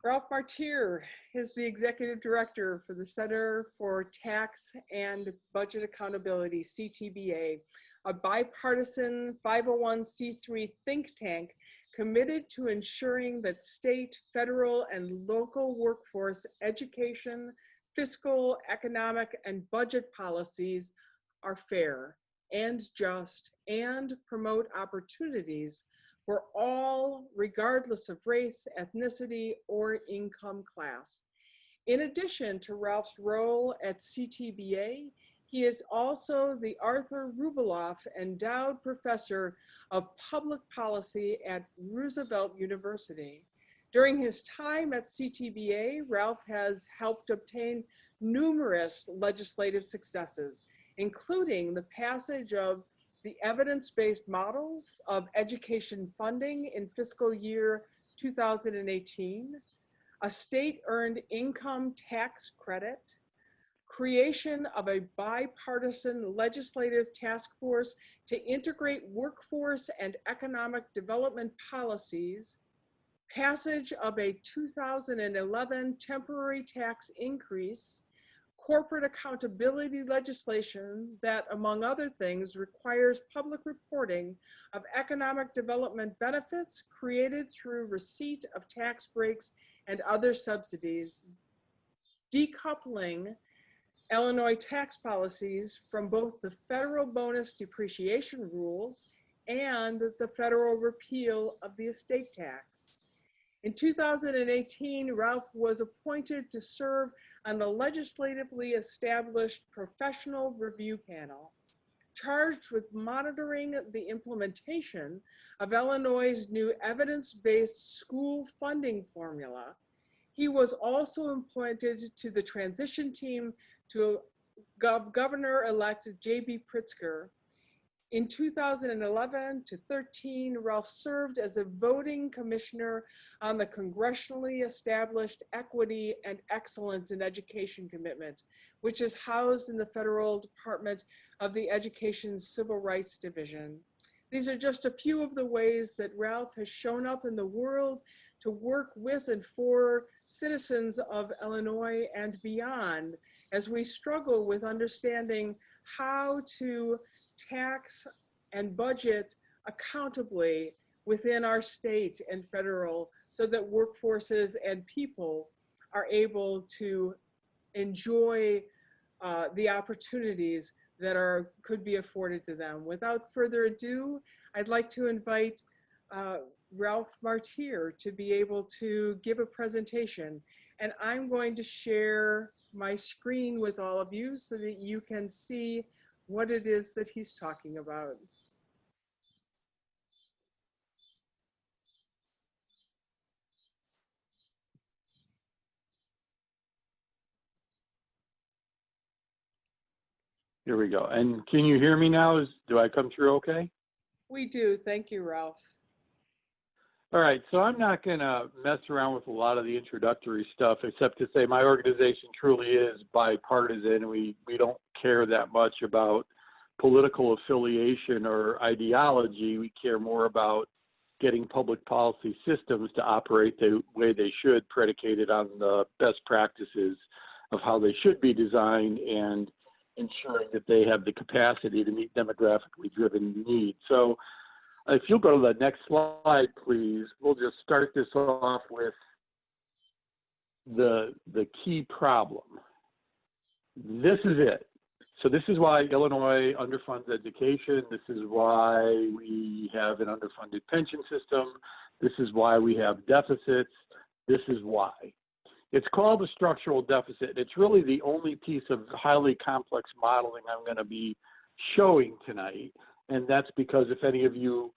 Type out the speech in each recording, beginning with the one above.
Ralph Martire is the Executive Director for the Center for Tax and Budget Accountability, CTBA, a bipartisan 501c3 think tank committed to ensuring that state, federal, and local workforce education, fiscal, economic, and budget policies are fair and just and promote opportunities for all, regardless of race, ethnicity, or income class. In addition to Ralph's role at CTBA, he is also the Arthur Rubeloff Endowed Professor of Public Policy at Roosevelt University. During his time at CTBA, Ralph has helped obtain numerous legislative successes, including the passage of the evidence-based model of education funding in fiscal year 2018, a state-earned income tax credit, creation of a bipartisan legislative task force to integrate workforce and economic development policies, passage of a 2011 temporary tax increase, corporate accountability legislation that, among other things, requires public reporting of economic development benefits created through receipt of tax breaks and other subsidies, decoupling Illinois tax policies from both the federal bonus depreciation rules and the federal repeal of the estate tax. In 2018, Ralph was appointed to serve on the legislatively established professional review panel, charged with monitoring the implementation of Illinois' new evidence-based school funding formula. He was also appointed to the transition team to Governor-elect J.B. Pritzker. In 2011 to 13, Ralph served as a voting commissioner on the congressionally established Equity and Excellence in Education Commitment, which is housed in the Federal Department of the Education's Civil Rights Division. These are just a few of the ways that Ralph has shown up in the world to work with and for citizens of Illinois and beyond as we struggle with understanding how to tax and budget accountably within our state and federal so that workforces and people are able to enjoy the opportunities that could be afforded to them. Without further ado, I'd like to invite Ralph Martire to be able to give a presentation. And I'm going to share my screen with all of you so that you can see what it is that he's talking about. Here we go. And can you hear me now? Do I come through okay? We do. Thank you, Ralph. All right. So I'm not going to mess around with a lot of the introductory stuff, except to say my organization truly is bipartisan. We don't care that much about political affiliation or ideology. We care more about getting public policy systems to operate the way they should, predicated on the best practices of how they should be designed and ensuring that they have the capacity to meet demographically driven needs. So if you'll go to the next slide, please, we'll just start this off with the key problem. This is it. So this is why Illinois underfunds education. This is why we have an underfunded pension system. This is why we have deficits. This is why. It's called a structural deficit. It's really the only piece of highly complex modeling I'm going to be showing tonight. And that's because if any of you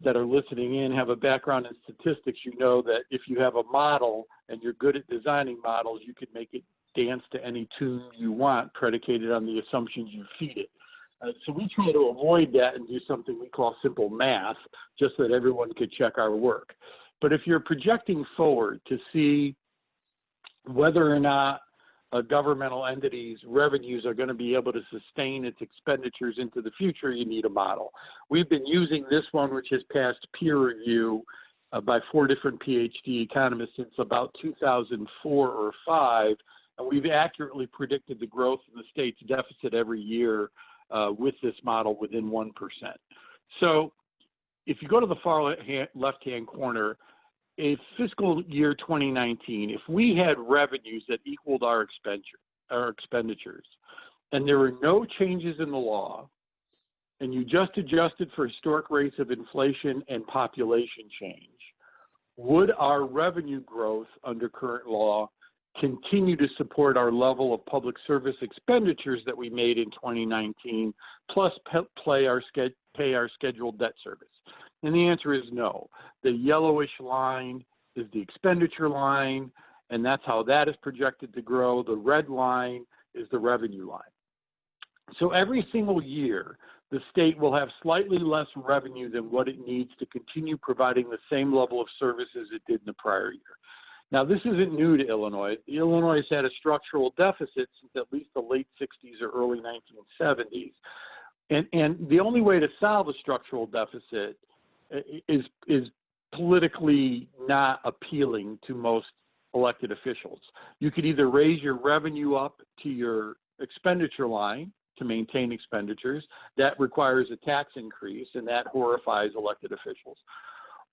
that are listening in have a background in statistics, you know that if you have a model and you're good at designing models, you can make it dance to any tune you want, predicated on the assumptions you feed it. So we try to avoid that and do something we call simple math, just so that everyone could check our work. But if you're projecting forward to see whether or not a governmental entity's revenues are going to be able to sustain its expenditures into the future, you need a model. We've been using this one, which has passed peer review, by 4 different PhD economists since about 2004 or 5, and we've accurately predicted the growth in the state's deficit every year with this model within 1%. So if you go to the far left-hand corner, in fiscal year 2019, if we had revenues that equaled our expenditures, and there were no changes in the law, and you just adjusted for historic rates of inflation and population change, would our revenue growth under current law continue to support our level of public service expenditures that we made in 2019, plus pay our scheduled debt service? And the answer is no. The yellowish line is the expenditure line, and that's how that is projected to grow. The red line is the revenue line. So every single year, the state will have slightly less revenue than what it needs to continue providing the same level of services it did in the prior year. Now, this isn't new to Illinois. Illinois has had a structural deficit since at least the late 60s or early 1970s. And the only way to solve a structural deficit is politically not appealing to most elected officials. You could either raise your revenue up to your expenditure line to maintain expenditures. That requires a tax increase, and that horrifies elected officials.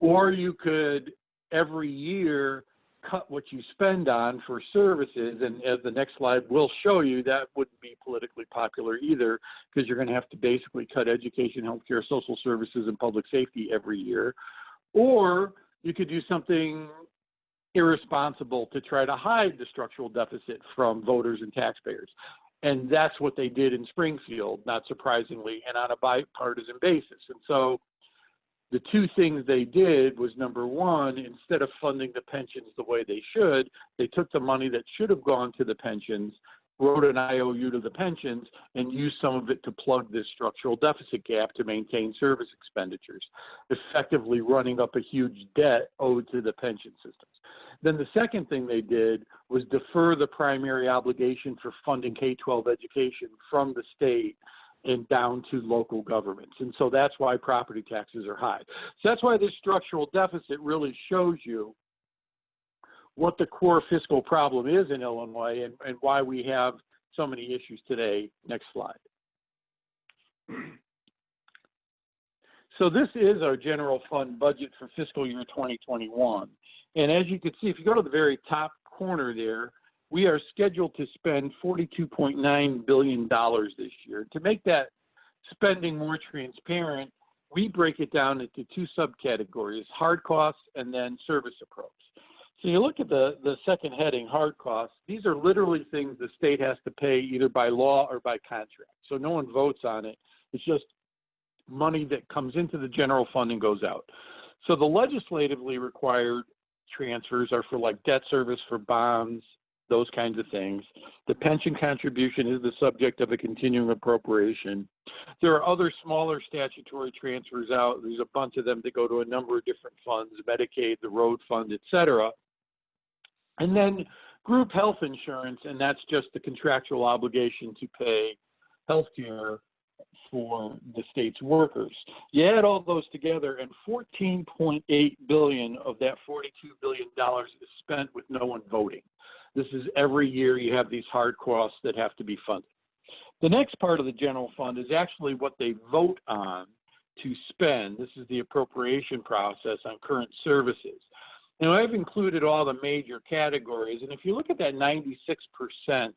Or you could, every year, cut what you spend on for services, and as the next slide will show you, that wouldn't be politically popular either, because you're going to have to basically cut education, healthcare, social services, and public safety every year. Or you could do something irresponsible to try to hide the structural deficit from voters and taxpayers. And that's what they did in Springfield, not surprisingly, and on a bipartisan basis. And so the two things they did was, number one, instead of funding the pensions the way they should, they took the money that should have gone to the pensions, wrote an IOU to the pensions, and used some of it to plug this structural deficit gap to maintain service expenditures, effectively running up a huge debt owed to the pension systems. Then the second thing they did was defer the primary obligation for funding K-12 education from the state and down to local governments. And so that's why property taxes are high. So that's why this structural deficit really shows you what the core fiscal problem is in Illinois and why we have so many issues today. Next slide. So this is our general fund budget for fiscal year 2021. And as you can see, if you go to the very top corner there, we are scheduled to spend $42.9 billion this year. To make that spending more transparent, we break it down into two subcategories, hard costs and then service approach. So you look at the second heading, hard costs, these are literally things the state has to pay either by law or by contract. So no one votes on it. It's just money that comes into the general fund and goes out. So the legislatively required transfers are for like debt service for bonds, those kinds of things. The pension contribution is the subject of a continuing appropriation. There are other smaller statutory transfers out. There's a bunch of them that go to a number of different funds, Medicaid, the road fund, et cetera. And then group health insurance, and that's just the contractual obligation to pay health care for the state's workers. You add all those together, and $14.8 billion of that $42 billion is spent with no one voting. This is every year you have these hard costs that have to be funded. The next part of the general fund is actually what they vote on to spend. This is the appropriation process on current services. Now, I've included all the major categories, and if you look at that 96%,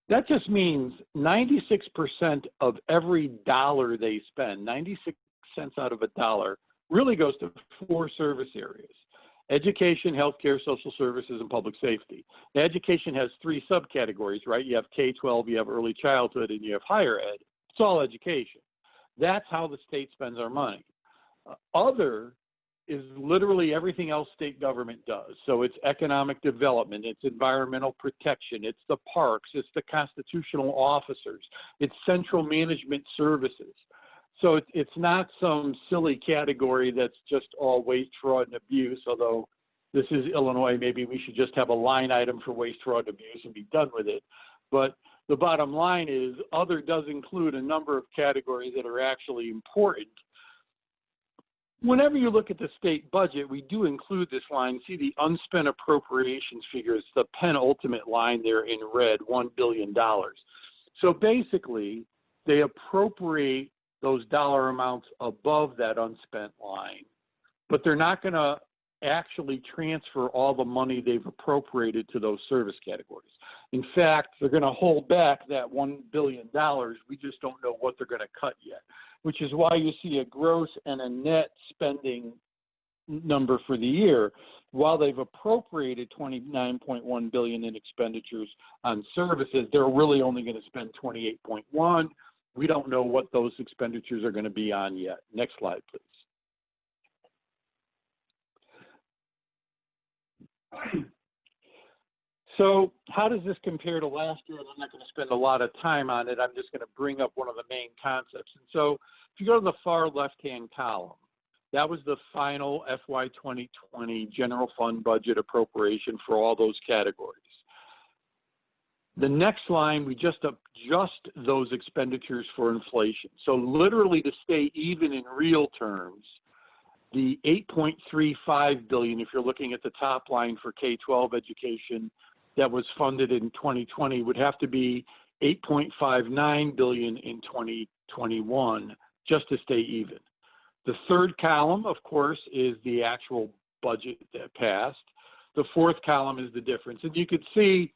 that just means 96% of every dollar they spend, 96 cents out of a dollar, really goes to 4 service areas: education, healthcare, social services, and public safety. Now, education has 3 subcategories, right? You have K-12, you have early childhood, and you have higher ed. It's all education. That's how the state spends our money. Other is literally everything else state government does. So it's economic development, it's environmental protection, it's the parks, it's the constitutional officers, it's central management services. So it's not some silly category that's just all waste, fraud, and abuse, although this is Illinois, maybe we should just have a line item for waste, fraud, and abuse and be done with it. But the bottom line is other does include a number of categories that are actually important. Whenever you look at the state budget, we do include this line. See the unspent appropriations figure. It's the penultimate line there in red, $1 billion. So basically, they appropriate those dollar amounts above that unspent line, but they're not going to actually transfer all the money they've appropriated to those service categories. In fact, they're going to hold back that $1 billion. We just don't know what they're going to cut yet, which is why you see a gross and a net spending number for the year. While they've appropriated $29.1 billion in expenditures on services, they're really only going to spend $28.1. We don't know what those expenditures are going to be on yet. Next slide, please. So how does this compare to last year? And I'm not going to spend a lot of time on it. I'm just going to bring up one of the main concepts. And so if you go to the far left-hand column, that was the final FY 2020 general fund budget appropriation for all those categories. The next line, we just adjust those expenditures for inflation. So literally to stay even in real terms, the $8.35 billion, if you're looking at the top line for K-12 education that was funded in 2020, would have to be $8.59 billion in 2021 just to stay even. The third column, of course, is the actual budget that passed. The fourth column is the difference. And you could see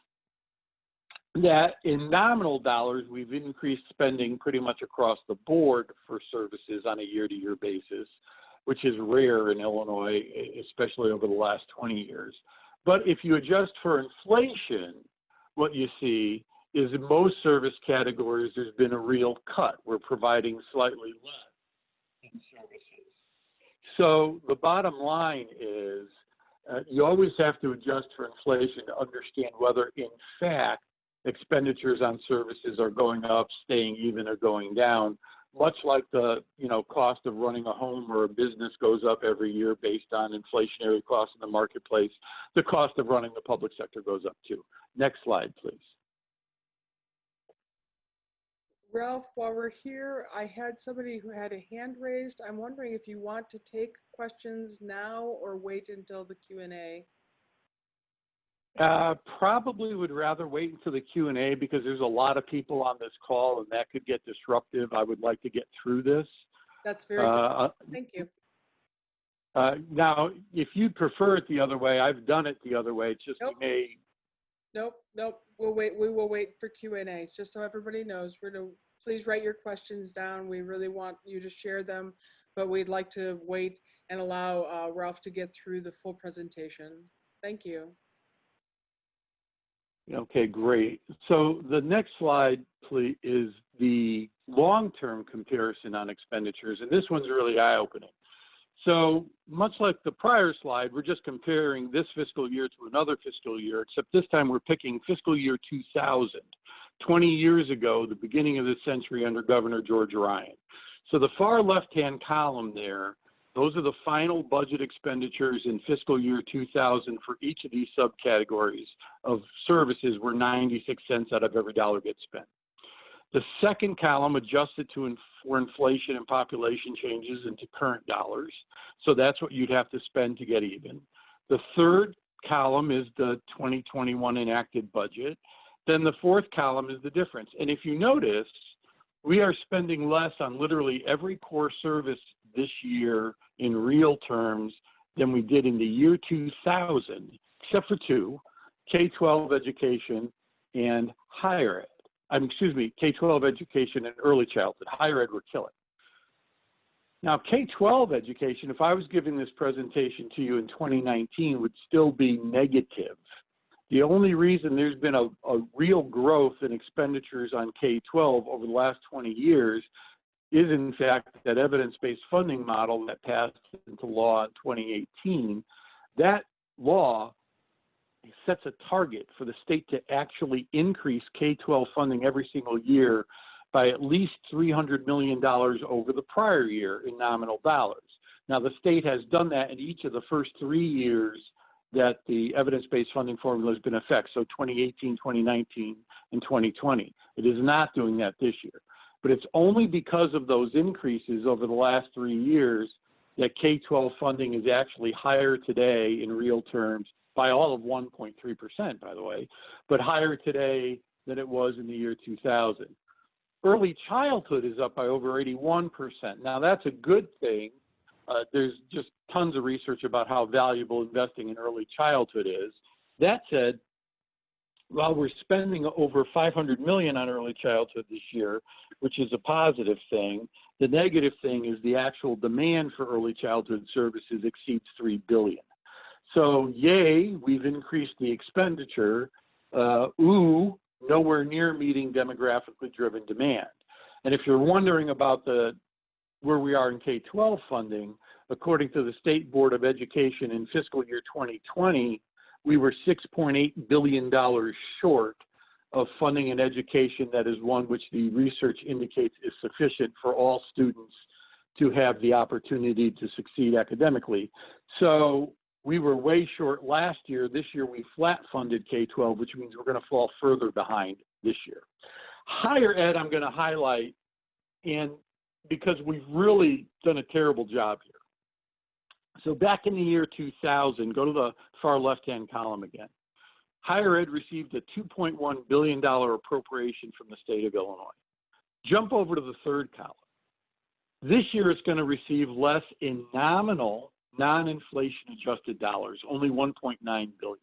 that in nominal dollars, we've increased spending pretty much across the board for services on a year-to-year basis, which is rare in Illinois, especially over the last 20 years. But if you adjust for inflation, what you see is in most service categories, there's been a real cut. We're providing slightly less in services. So the bottom line is you always have to adjust for inflation to understand whether, in fact, expenditures on services are going up, staying even, or going down. Much like the cost of running a home or a business goes up every year based on inflationary costs in the marketplace, the cost of running the public sector goes up too. Next slide, please. Ralph, while we're here, I had somebody who had a hand raised. I'm wondering if you want to take questions now or wait until the Q&A. Probably would rather wait until the Q&A because there's a lot of people on this call and that could get disruptive. I would like to get through this. That's very good. Thank you. Now, if you'd prefer it the other way, I've done it the other way. It's just Nope. we may. Nope. We'll wait. We will wait for Q&A. Just so everybody knows, please write your questions down. We really want you to share them, but we'd like to wait and allow Ralph to get through the full presentation. Thank you. Okay, great. So the next slide, please, is the long-term comparison on expenditures, and this one's really eye-opening. So much like the prior slide, we're just comparing this fiscal year to another fiscal year, except this time we're picking fiscal year 2000, 20 years ago, the beginning of the century under Governor George Ryan. So the far left-hand column there, those are the final budget expenditures in fiscal year 2000 for each of these subcategories of services where 96 cents out of every dollar gets spent. The second column adjusted for inflation and population changes into current dollars. So that's what you'd have to spend to get even. The third column is the 2021 enacted budget. Then the fourth column is the difference. And if you notice, we are spending less on literally every core service this year in real terms than we did in the year 2000, except for two, K-12 education and higher ed. K-12 education and early childhood. Higher ed, we're killing. Now, K-12 education, if I was giving this presentation to you in 2019, would still be negative. The only reason there's been a real growth in expenditures on K-12 over the last 20 years is, in fact, that evidence-based funding model that passed into law in 2018. That law sets a target for the state to actually increase K-12 funding every single year by at least $300 million over the prior year in nominal dollars. Now, the state has done that in each of the first 3 years that the evidence-based funding formula has been in effect, so 2018, 2019, and 2020. It is not doing that this year. But it's only because of those increases over the last 3 years that K-12 funding is actually higher today in real terms by all of 1.3%, by the way, but higher today than it was in the year 2000. Early childhood is up by over 81%. Now, that's a good thing. There's just tons of research about how valuable investing in early childhood is. That said, while we're spending over $500 million on early childhood this year, which is a positive thing, the negative thing is the actual demand for early childhood services exceeds $3 billion. So, yay, we've increased the expenditure. Nowhere near meeting demographically driven demand. And if you're wondering about where we are in K-12 funding, according to the State Board of Education in fiscal year 2020, we were $6.8 billion short of funding an education that is one which the research indicates is sufficient for all students to have the opportunity to succeed academically. So we were way short last year. This year we flat funded K-12, which means we're going to fall further behind this year. Higher ed I'm going to highlight, and because we've really done a terrible job here. So back in the year 2000, go to the far left-hand column again. Higher ed received a $2.1 billion appropriation from the state of Illinois. Jump over to the third column. This year it's going to receive less in nominal, non-inflation adjusted dollars, only $1.9 billion.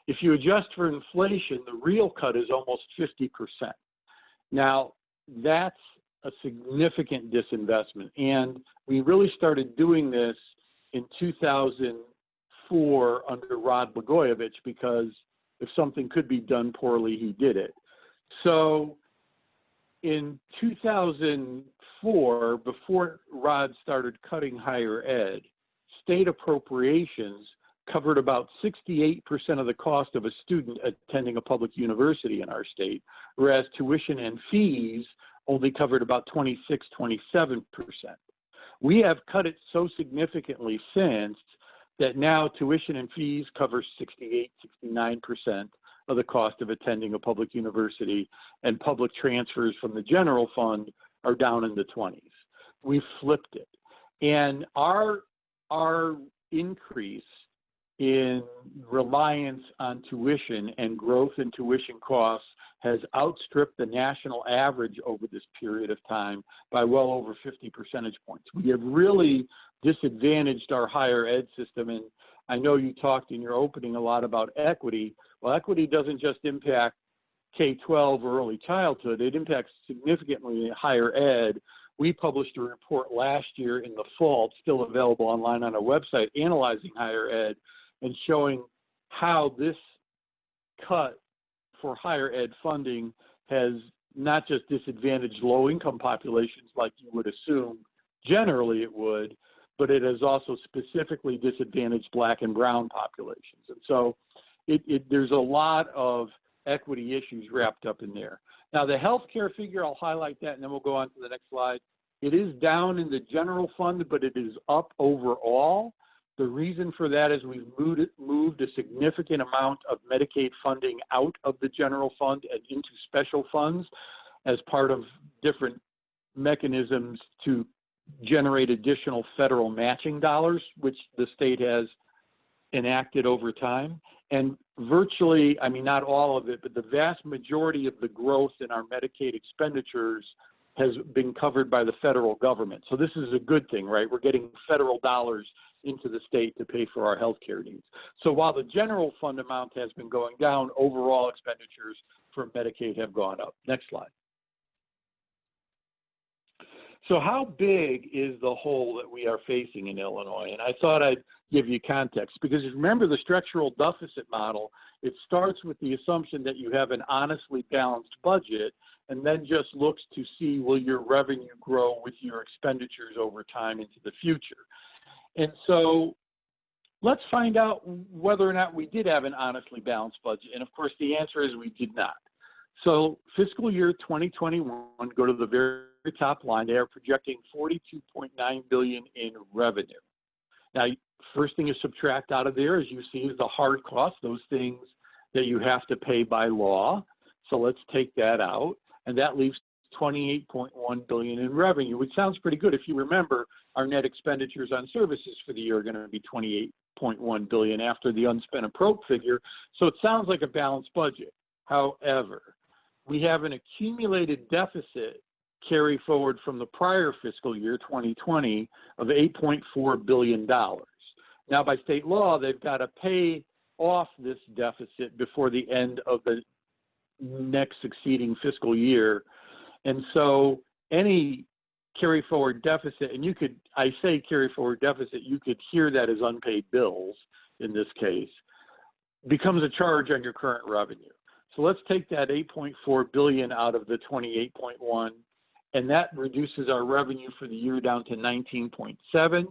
If you adjust for inflation, the real cut is almost 50%. Now, that's a significant disinvestment. And we really started doing this in 2004 under Rod Blagojevich, because if something could be done poorly, he did it. So in 2004, before Rod started cutting higher ed, state appropriations covered about 68% of the cost of a student attending a public university in our state, whereas tuition and fees only covered about 26, 27%. We have cut it so significantly since that now tuition and fees cover 68, 69% of the cost of attending a public university, and public transfers from the general fund are down in the 20s. We've flipped it. And our increase in reliance on tuition and growth in tuition costs has outstripped the national average over this period of time by well over 50 percentage points. We have really disadvantaged our higher ed system, and I know you talked in your opening a lot about equity. Well, equity doesn't just impact K-12 or early childhood, it impacts significantly higher ed. We published a report last year in the fall, it's still available online on our website, analyzing higher ed and showing how this cut for higher ed funding has not just disadvantaged low-income populations like you would assume generally it would, but it has also specifically disadvantaged Black and brown populations. And so there's a lot of equity issues wrapped up in there. Now, the healthcare figure, I'll highlight that, and then we'll go on to the next slide. It is down in the general fund, but it is up overall. The reason for that is we've moved a significant amount of Medicaid funding out of the general fund and into special funds as part of different mechanisms to generate additional federal matching dollars, which the state has enacted over time. And virtually, I mean, not all of it, but the vast majority of the growth in our Medicaid expenditures has been covered by the federal government. So this is a good thing, right? We're getting federal dollars into the state to pay for our health care needs. So while the general fund amount has been going down, overall expenditures for Medicaid have gone up. Next slide. So how big is the hole that we are facing in Illinois? And I thought I'd give you context, because remember the structural deficit model, it starts with the assumption that you have an honestly balanced budget and then just looks to see, will your revenue grow with your expenditures over time into the future? And so let's find out whether or not we did have an honestly balanced budget. And of course, the answer is we did not. So fiscal year 2021, go to the very top line, they are projecting $42.9 billion in revenue. Now, first thing to subtract out of there, as you see, is the hard costs, those things that you have to pay by law. So let's take that out, and that leaves $28.1 billion in revenue, which sounds pretty good. If you remember, our net expenditures on services for the year are going to be $28.1 billion after the unspent appropriate figure. So it sounds like a balanced budget. However, we have an accumulated deficit carry forward from the prior fiscal year, 2020, of $8.4 billion. Now, by state law, they've got to pay off this deficit before the end of the next succeeding fiscal year. And so any carry forward deficit, and I say carry forward deficit, you could hear that as unpaid bills in this case, becomes a charge on your current revenue. So let's take that 8.4 billion out of the 28.1, and that reduces our revenue for the year down to 19.7.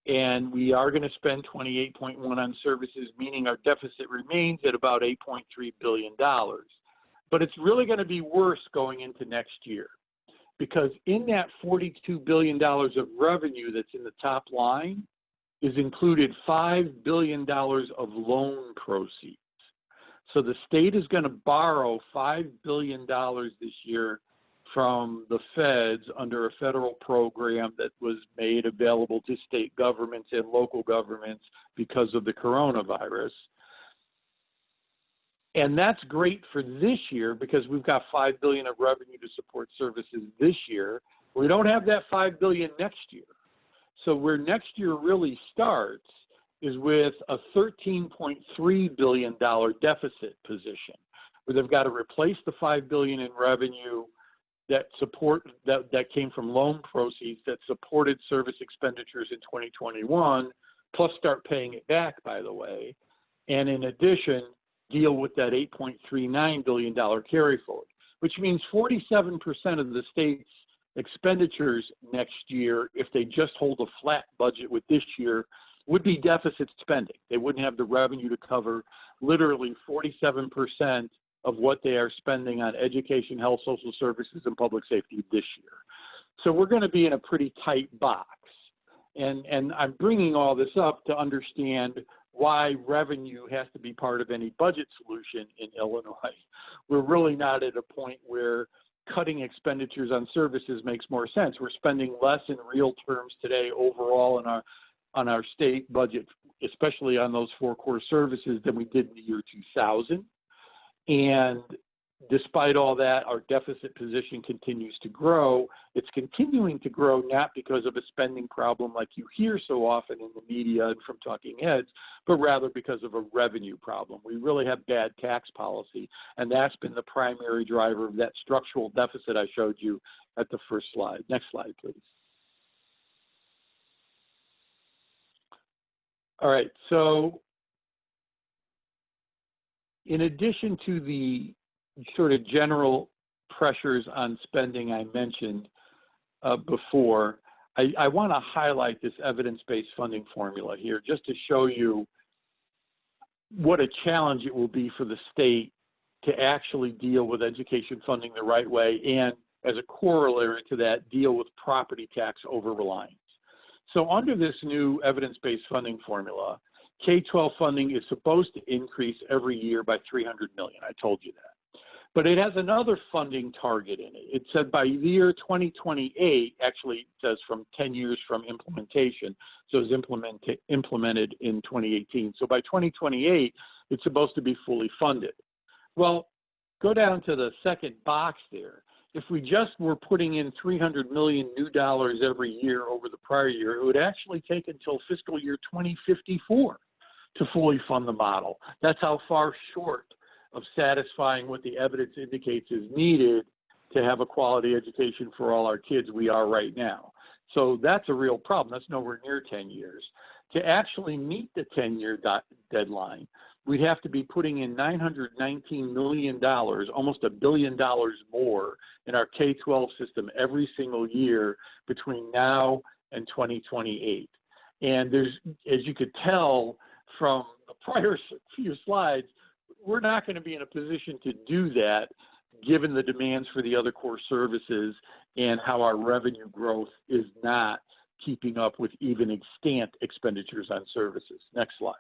And we are going to spend 28.1 on services, meaning our deficit remains at about $8.3 billion. But it's really going to be worse going into next year, because in that $42 billion of revenue that's in the top line is included $5 billion of loan proceeds. So the state is going to borrow $5 billion this year from the feds under a federal program that was made available to state governments and local governments because of the coronavirus. And that's great for this year because we've got $5 billion of revenue to support services this year. We don't have that $5 billion next year. So where next year really starts is with a $13.3 billion deficit position, where they've got to replace the $5 billion in revenue that came from loan proceeds that supported service expenditures in 2021, plus start paying it back, by the way, and in addition, deal with that $8.39 billion carry forward, which means 47% of the state's expenditures next year, if they just hold a flat budget with this year, would be deficit spending. They wouldn't have the revenue to cover literally 47% of what they are spending on education, health, social services, and public safety this year. So we're going to be in a pretty tight box. And I'm bringing all this up to understand why revenue has to be part of any budget solution in Illinois. We're really not at a point where cutting expenditures on services makes more sense. We're spending less in real terms today overall on our state budget, especially on those four core services, than we did in the year 2000. And despite all that, our deficit position continues to grow. It's continuing to grow not because of a spending problem like you hear so often in the media and from talking heads, but rather because of a revenue problem. We really have bad tax policy, and that's been the primary driver of that structural deficit I showed you at the first slide. Next slide, please. All right, so in addition to the sort of general pressures on spending I mentioned before, I want to highlight this evidence-based funding formula here just to show you what a challenge it will be for the state to actually deal with education funding the right way, and as a corollary to that, deal with property tax over-reliance. So under this new evidence-based funding formula, K-12 funding is supposed to increase every year by $300 million. I told you that. But it has another funding target in it. It said by the year 2028, actually it says from 10 years from implementation, so it was implemented in 2018. So by 2028, it's supposed to be fully funded. Well, go down to the second box there. If we just were putting in $300 million new dollars every year over the prior year, it would actually take until fiscal year 2054 to fully fund the model. That's how far short of satisfying what the evidence indicates is needed to have a quality education for all our kids we are right now. So that's a real problem. That's nowhere near 10 years. To actually meet the 10-year deadline, we'd have to be putting in $919 million, almost $1 billion more in our K-12 system every single year between now and 2028. And there's, as you could tell from the prior few slides, we're not going to be in a position to do that given the demands for the other core services and how our revenue growth is not keeping up with even extant expenditures on services. Next slide.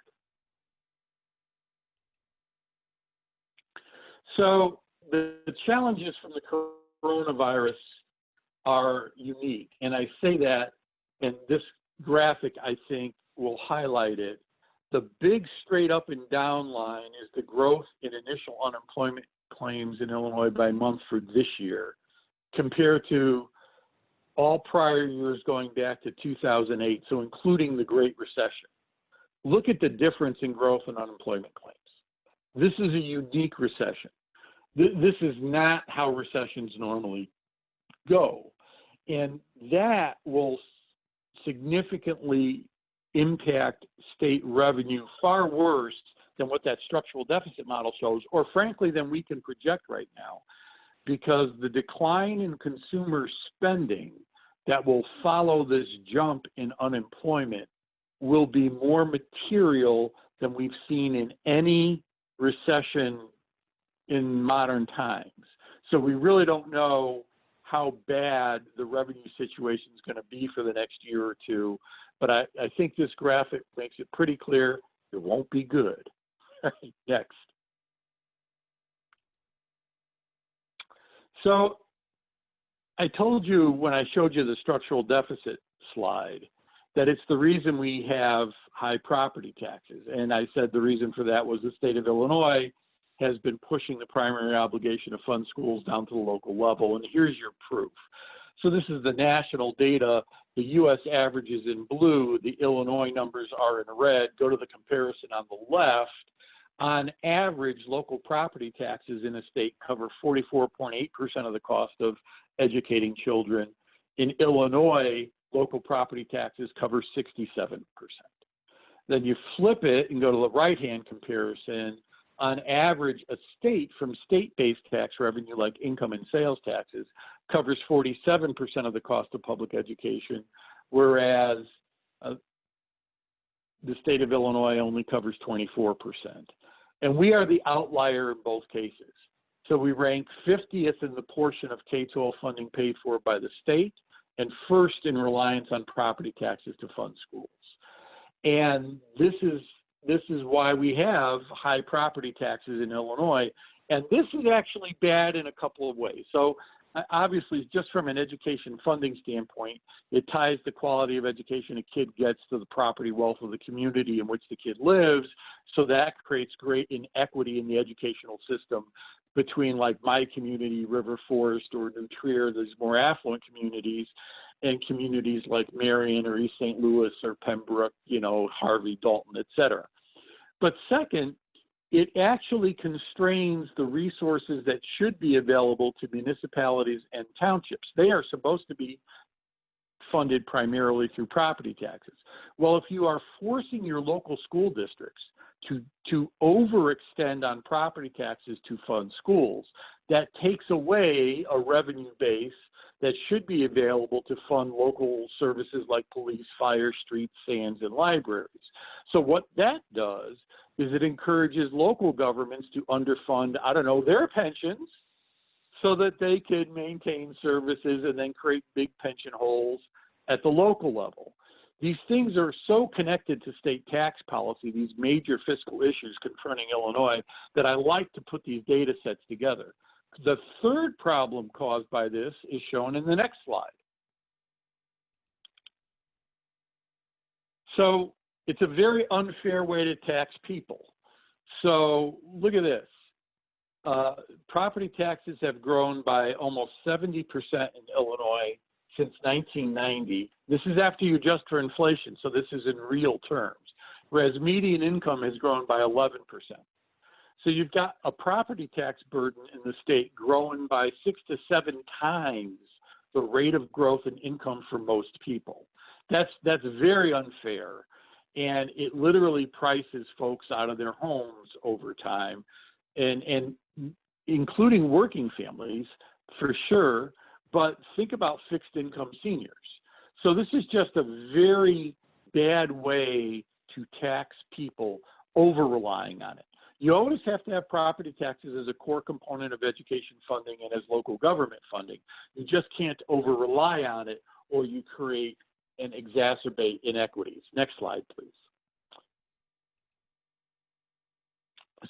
So the challenges from the coronavirus are unique, and I say that and this graphic, I think, will highlight it. The big straight up and down line is the growth in initial unemployment claims in Illinois by month for this year compared to all prior years going back to 2008, so including the Great Recession. Look at the difference in growth in unemployment claims. This is a unique recession. This is not how recessions normally go. And that will significantly impact state revenue far worse than what that structural deficit model shows, or frankly, than we can project right now, because the decline in consumer spending that will follow this jump in unemployment will be more material than we've seen in any recession in modern times. So we really don't know how bad the revenue situation is going to be for the next year or two. But I think this graphic makes it pretty clear it won't be good. Next. So I told you when I showed you the structural deficit slide that it's the reason we have high property taxes. And I said the reason for that was the state of Illinois has been pushing the primary obligation to fund schools down to the local level. And here's your proof. So this is the national data. The U.S. average is in blue. The Illinois numbers are in red. Go to the comparison on the left. On average, local property taxes in a state cover 44.8% of the cost of educating children. In Illinois, local property taxes cover 67%. Then you flip it and go to the right-hand comparison. On average, a state from state-based tax revenue like income and sales taxes covers 47% of the cost of public education, whereas the state of Illinois only covers 24%. And we are the outlier in both cases. So we rank 50th in the portion of K-12 funding paid for by the state and first in reliance on property taxes to fund schools. And this is why we have high property taxes in Illinois. And this is actually bad in a couple of ways. So obviously, just from an education funding standpoint, it ties the quality of education a kid gets to the property wealth of the community in which the kid lives. So that creates great inequity in the educational system between like my community, River Forest or New Trier, these more affluent communities, and communities like Marion or East St. Louis or Pembroke, Harvey, Dalton, et cetera. But second, it actually constrains the resources that should be available to municipalities and townships. They are supposed to be funded primarily through property taxes. Well, if you are forcing your local school districts to overextend on property taxes to fund schools, that takes away a revenue base that should be available to fund local services like police, fire, streets, sands, and libraries. So what that does is it encourages local governments to underfund, their pensions so that they can maintain services and then create big pension holes at the local level. These things are so connected to state tax policy, these major fiscal issues confronting Illinois, that I like to put these data sets together. The third problem caused by this is shown in the next slide. So it's a very unfair way to tax people. So look at this. Property taxes have grown by almost 70% in Illinois since 1990. This is after you adjust for inflation, so this is in real terms, whereas median income has grown by 11%. So you've got a property tax burden in the state growing by 6 to 7 times the rate of growth in income for most people. That's very unfair, and it literally prices folks out of their homes over time, and including working families for sure. But think about fixed income seniors. So this is just a very bad way to tax people over relying on it. You always have to have property taxes as a core component of education funding and as local government funding. You just can't over rely on it, or you create and exacerbate inequities. Next slide, please.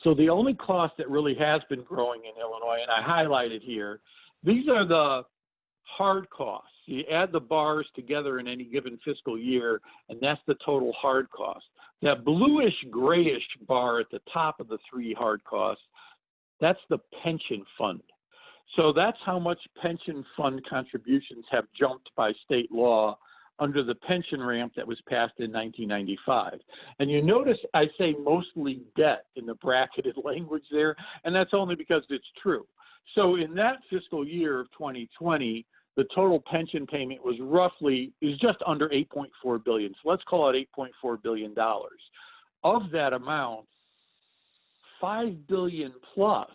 So the only cost that really has been growing in Illinois, and I highlighted here, these are the hard costs. You add the bars together in any given fiscal year, and that's the total hard cost. That bluish grayish bar at the top of the three hard costs, that's the pension fund. So that's how much pension fund contributions have jumped by state law under the pension ramp that was passed in 1995. And you notice I say mostly debt in the bracketed language there, and that's only because it's true. So in that fiscal year of 2020, the total pension payment was just under $8.4 billion. So let's call it $8.4 billion. Of that amount, $5 billion plus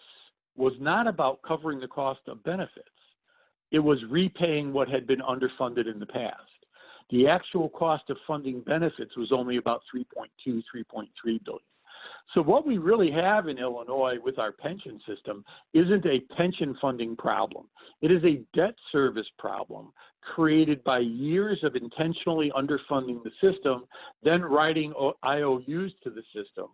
was not about covering the cost of benefits. It was repaying what had been underfunded in the past. The actual cost of funding benefits was only about $3.2, $3.3 billion. So what we really have in Illinois with our pension system isn't a pension funding problem. It is a debt service problem created by years of intentionally underfunding the system, then writing IOUs to the system,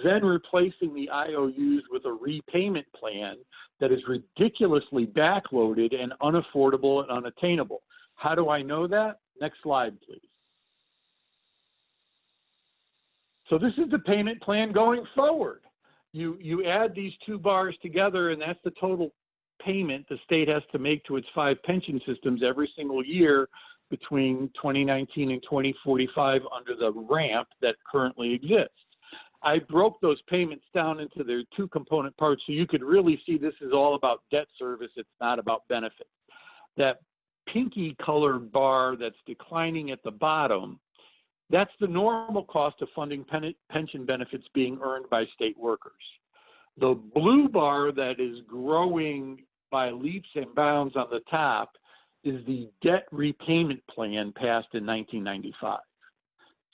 then replacing the IOUs with a repayment plan that is ridiculously backloaded and unaffordable and unattainable. How do I know that? Next slide, please. So this is the payment plan going forward. You add these two bars together, and that's the total payment the state has to make to its 5 pension systems every single year between 2019 and 2045 under the ramp that currently exists. I broke those payments down into their 2 component parts so you could really see this is all about debt service. It's not about benefits. That pinky colored bar that's declining at the bottom, that's the normal cost of funding pension benefits being earned by state workers. The blue bar that is growing by leaps and bounds on the top is the debt repayment plan passed in 1995.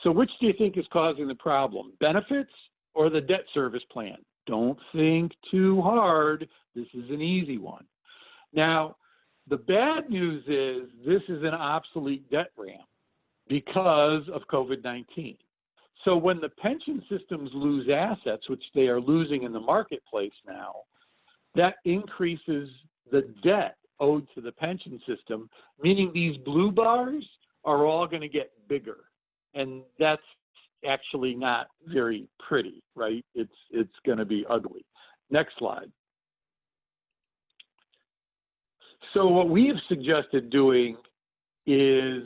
So which do you think is causing the problem? Benefits or the debt service plan? Don't think too hard. This is an easy one. Now, the bad news is this is an obsolete debt ramp because of COVID-19. So when the pension systems lose assets, which they are losing in the marketplace now, that increases the debt owed to the pension system, meaning these blue bars are all going to get bigger. And that's actually not very pretty, right? It's going to be ugly. Next slide. So what we have suggested doing is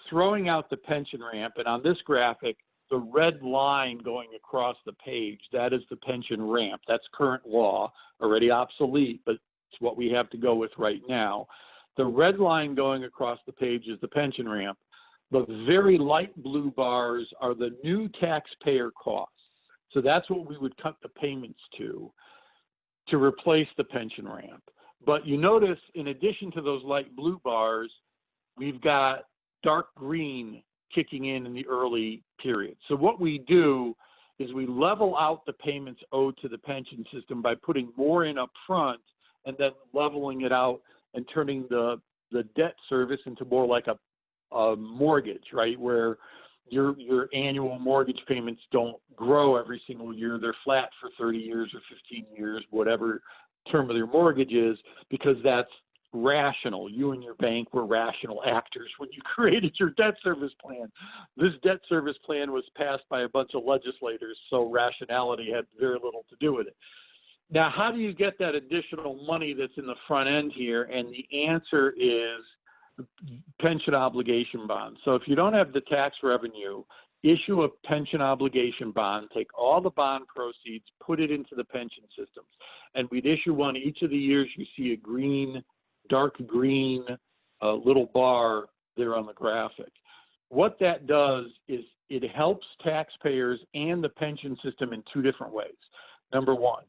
throwing out the pension ramp, and on this graphic, the red line going across the page, that is the pension ramp. That's current law, already obsolete, but it's what we have to go with right now. The red line going across the page is the pension ramp. The very light blue bars are the new taxpayer costs. So that's what we would cut the payments to replace the pension ramp. But you notice, in addition to those light blue bars, we've got dark green kicking in the early period. So what we do is we level out the payments owed to the pension system by putting more in up front and then leveling it out and turning the debt service into more like a mortgage, right? Where your annual mortgage payments don't grow every single year. They're flat for 30 years or 15 years, whatever term of their mortgage is, because that's rational. You and your bank were rational actors when you created your debt service plan. This debt service plan was passed by a bunch of legislators, so rationality had very little to do with it. Now, how do you get that additional money that's in the front end here? And the answer is pension obligation bonds. So if you don't have the tax revenue, issue a pension obligation bond, take all the bond proceeds, put it into the pension systems. And we'd issue one each of the years. You see a green, dark green little bar there on the graphic. What that does is it helps taxpayers and the pension system in 2 different ways. Number one,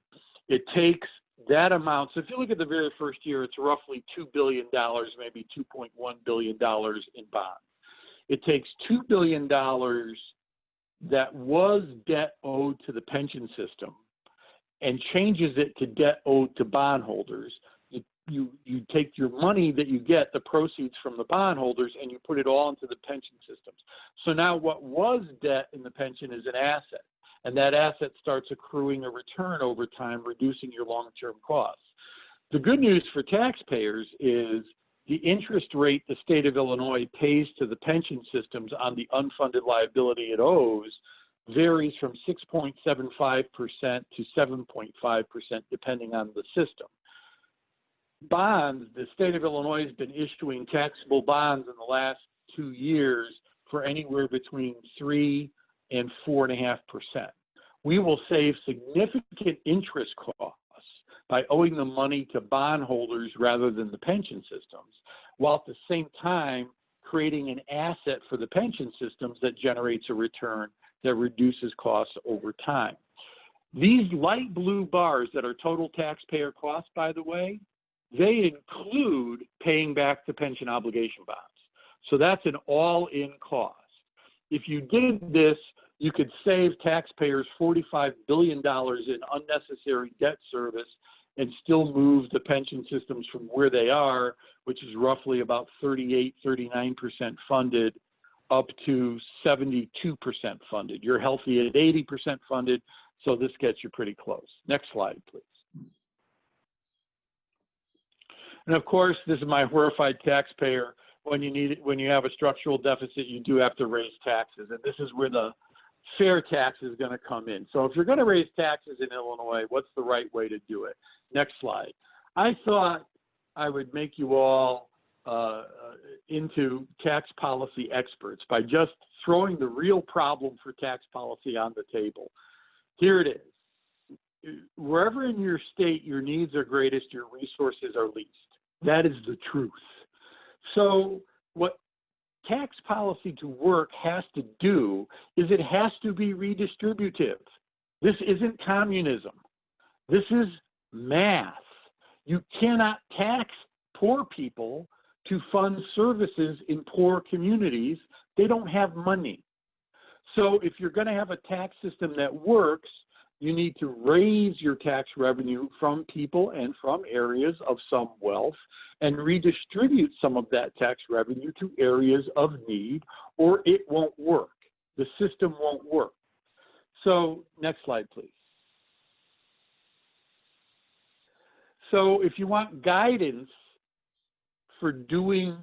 it takes that amount. So if you look at the very first year, it's roughly $2 billion, maybe $2.1 billion in bonds. It takes $2 billion that was debt owed to the pension system and changes it to debt owed to bondholders. You take your money that you get, the proceeds from the bondholders, and you put it all into the pension systems. So now what was debt in the pension is an asset, and that asset starts accruing a return over time, reducing your long-term costs. The good news for taxpayers is the interest rate the state of Illinois pays to the pension systems on the unfunded liability it owes varies from 6.75% to 7.5%, depending on the system. Bonds, the state of Illinois has been issuing taxable bonds in the last 2 years for anywhere between 3 and 4.5%. We will save significant interest costs by owing the money to bondholders rather than the pension systems, while at the same time creating an asset for the pension systems that generates a return that reduces costs over time. These light blue bars that are total taxpayer costs, by the way, they include paying back the pension obligation bonds. So that's an all-in cost. If you did this, you could save taxpayers $45 billion in unnecessary debt service and still move the pension systems from where they are, which is roughly about 38, 39% funded, up to 72% funded. You're healthy at 80% funded, so this gets you pretty close. Next slide, please. And of course, this is my horrified taxpayer. When you have a structural deficit, you do have to raise taxes, and this is where the fair tax is going to come in. So if you're going to raise taxes in Illinois, what's the right way to do it? Next slide. I thought I would make you all into tax policy experts by just throwing the real problem for tax policy on the table. Here it is. Wherever in your state your needs are greatest, your resources are least. That is the truth. So what tax policy to work has to do is it has to be redistributive. This isn't communism. This is math. You cannot tax poor people to fund services in poor communities. They don't have money. So if you're going to have a tax system that works, you need to raise your tax revenue from people and from areas of some wealth and redistribute some of that tax revenue to areas of need, or it won't work. The system won't work. So next slide, please. So if you want guidance for doing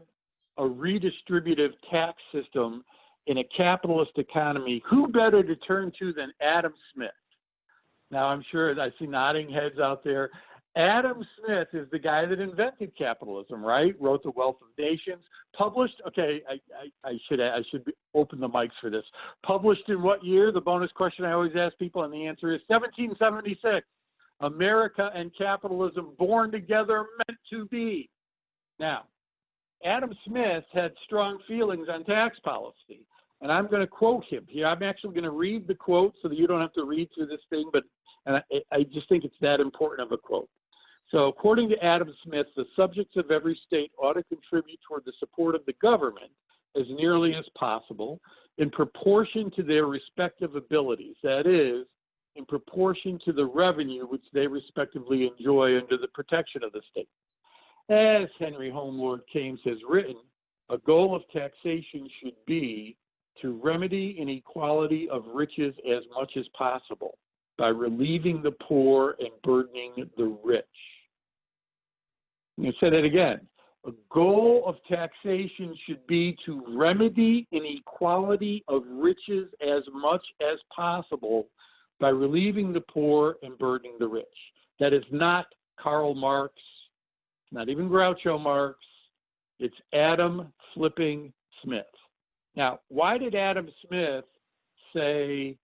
a redistributive tax system in a capitalist economy, who better to turn to than Adam Smith? Now, I'm sure I see nodding heads out there. Adam Smith is the guy that invented capitalism, right? Wrote The Wealth of Nations. Published, okay, I should open the mics for this. Published in what year? The bonus question I always ask people, and the answer is 1776. America and capitalism born together, meant to be. Now, Adam Smith had strong feelings on tax policy, and I'm going to quote him here. I'm actually going to read the quote so that you don't have to read through this thing, but I just think it's that important of a quote. So according to Adam Smith, the subjects of every state ought to contribute toward the support of the government as nearly as possible in proportion to their respective abilities. That is, in proportion to the revenue which they respectively enjoy under the protection of the state. As Henry Home Keynes has written, a goal of taxation should be to remedy inequality of riches as much as possible by relieving the poor and burdening the rich. I'm going to say that again. A goal of taxation should be to remedy inequality of riches as much as possible by relieving the poor and burdening the rich. That is not Karl Marx, not even Groucho Marx. It's Adam flipping Smith. Now, why did Adam Smith say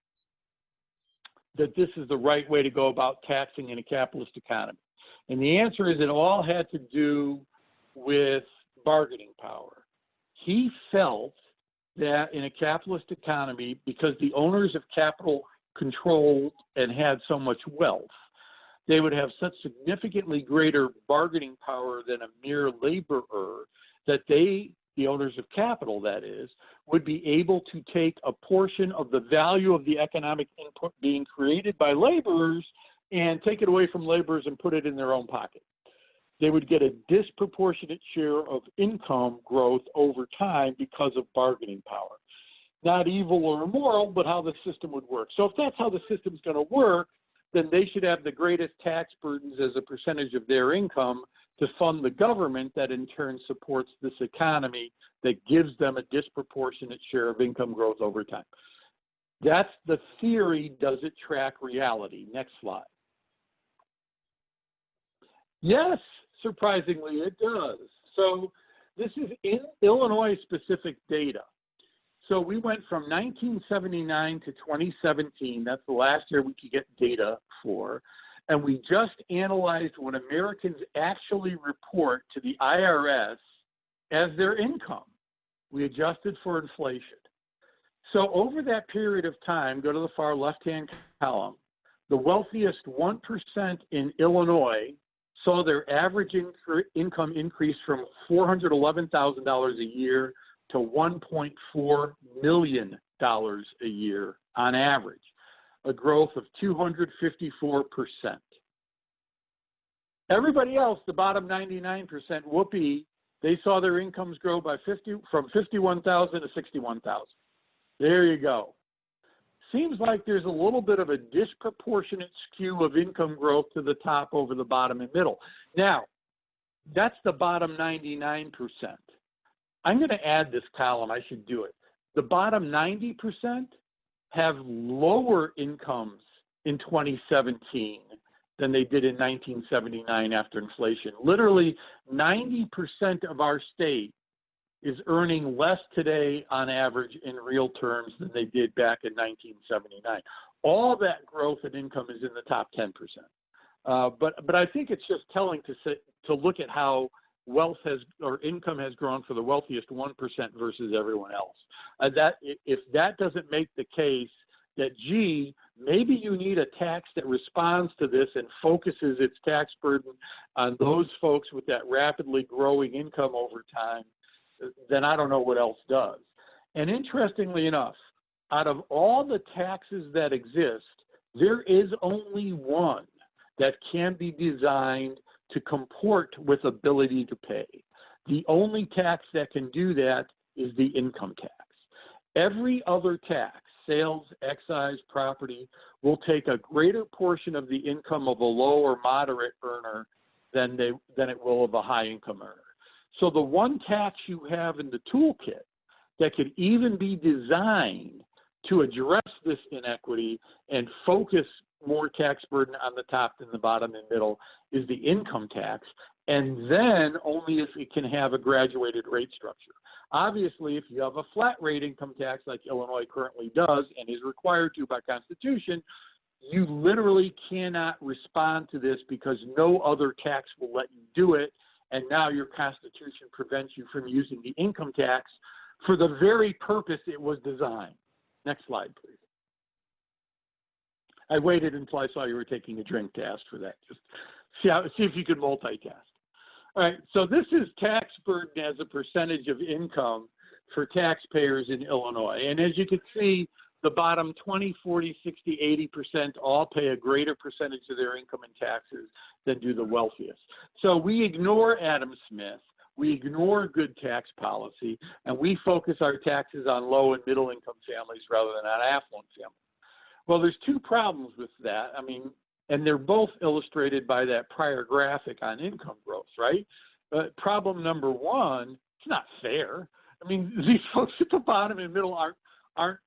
that this is the right way to go about taxing in a capitalist economy? And the answer is it all had to do with bargaining power. He felt that in a capitalist economy, because the owners of capital controlled and had so much wealth, they would have such significantly greater bargaining power than a mere laborer that they, the owners of capital that is, would be able to take a portion of the value of the economic input being created by laborers and take it away from laborers and put it in their own pocket. They would get a disproportionate share of income growth over time because of bargaining power. Not evil or immoral, but how the system would work. So if that's how the system's going to work, then they should have the greatest tax burdens as a percentage of their income to fund the government that in turn supports this economy that gives them a disproportionate share of income growth over time. That's the theory. Does it track reality? Next slide. Yes, surprisingly, it does. So this is in Illinois specific data. So we went from 1979 to 2017. That's the last year we could get data for. And we just analyzed what Americans actually report to the IRS as their income. We adjusted for inflation. So over that period of time, go to the far left-hand column, the wealthiest 1% in Illinois saw their average income increase from $411,000 a year to $1.4 million a year on average, a growth of 254%. Everybody else, the bottom 99%, whoopee, they saw their incomes grow by from $51,000 to $61,000. There you go. Seems like there's a little bit of a disproportionate skew of income growth to the top over the bottom and middle. Now, that's the bottom 99%. I'm going to add this column. I should do it. The bottom 90% have lower incomes in 2017 than they did in 1979 after inflation. Literally 90% of our state is earning less today on average in real terms than they did back in 1979. All that growth in income is in the top 10%. But I think it's just telling to look at how wealth or income has grown for the wealthiest 1% versus everyone else. If that doesn't make the case that, gee, maybe you need a tax that responds to this and focuses its tax burden on those folks with that rapidly growing income over time, then I don't know what else does. And interestingly enough, out of all the taxes that exist, there is only one that can be designed to comport with ability to pay. The only tax that can do that is the income tax. Every other tax, sales, excise, property, will take a greater portion of the income of a low or moderate earner than it will of a high income earner. So the one tax you have in the toolkit that could even be designed to address this inequity and focus more tax burden on the top than the bottom and middle is the income tax, and then only if it can have a graduated rate structure. Obviously, if you have a flat rate income tax like Illinois currently does and is required to by Constitution, you literally cannot respond to this because no other tax will let you do it, and now your Constitution prevents you from using the income tax for the very purpose it was designed. Next slide, please. I waited until I saw you were taking a drink to ask for that. Just see if you could multitask. All right, so this is tax burden as a percentage of income for taxpayers in Illinois. And as you can see, the bottom 20, 40, 60, 80% all pay a greater percentage of their income in taxes than do the wealthiest. So we ignore Adam Smith, we ignore good tax policy, and we focus our taxes on low and middle income families rather than on affluent families. Well, there's two problems with that. I mean, and they're both illustrated by that prior graphic on income growth, right? Problem number one, it's not fair. I mean, these folks at the bottom and middle aren't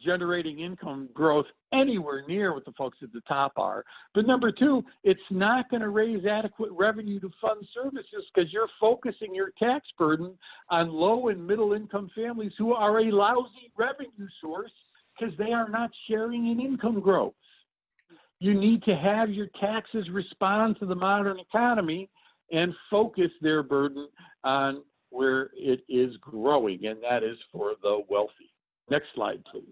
generating income growth anywhere near what the folks at the top are. But number two, it's not going to raise adequate revenue to fund services because you're focusing your tax burden on low and middle income families who are a lousy revenue source because they are not sharing in income growth. You need to have your taxes respond to the modern economy and focus their burden on where it is growing, and that is for the wealthy. Next slide, please.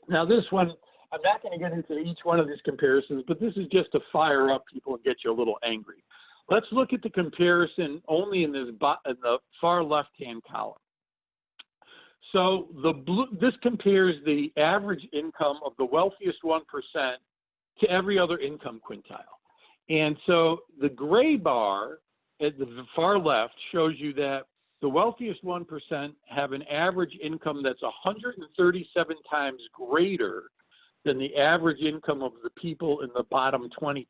Now this one, I'm not going to get into each one of these comparisons, but this is just to fire up people and get you a little angry. Let's look at the comparison only in the far left-hand column. So this compares the average income of the wealthiest 1% to every other income quintile. And so the gray bar at the far left shows you that the wealthiest 1% have an average income that's 137 times greater than the average income of the people in the bottom 20%.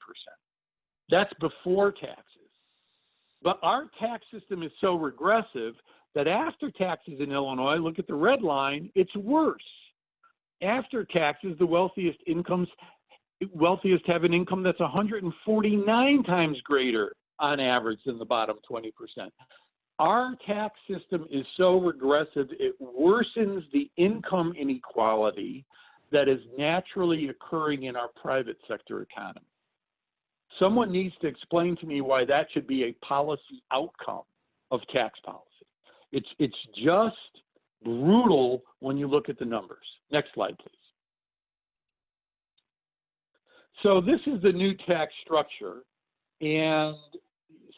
That's before taxes. But our tax system is so regressive that after taxes in Illinois, look at the red line, it's worse. After taxes, the wealthiest have an income that's 149 times greater on average than the bottom 20%. Our tax system is so regressive, it worsens the income inequality that is naturally occurring in our private sector economy. Someone needs to explain to me why that should be a policy outcome of tax policy. It's just brutal when you look at the numbers. Next slide, please. So this is the new tax structure. And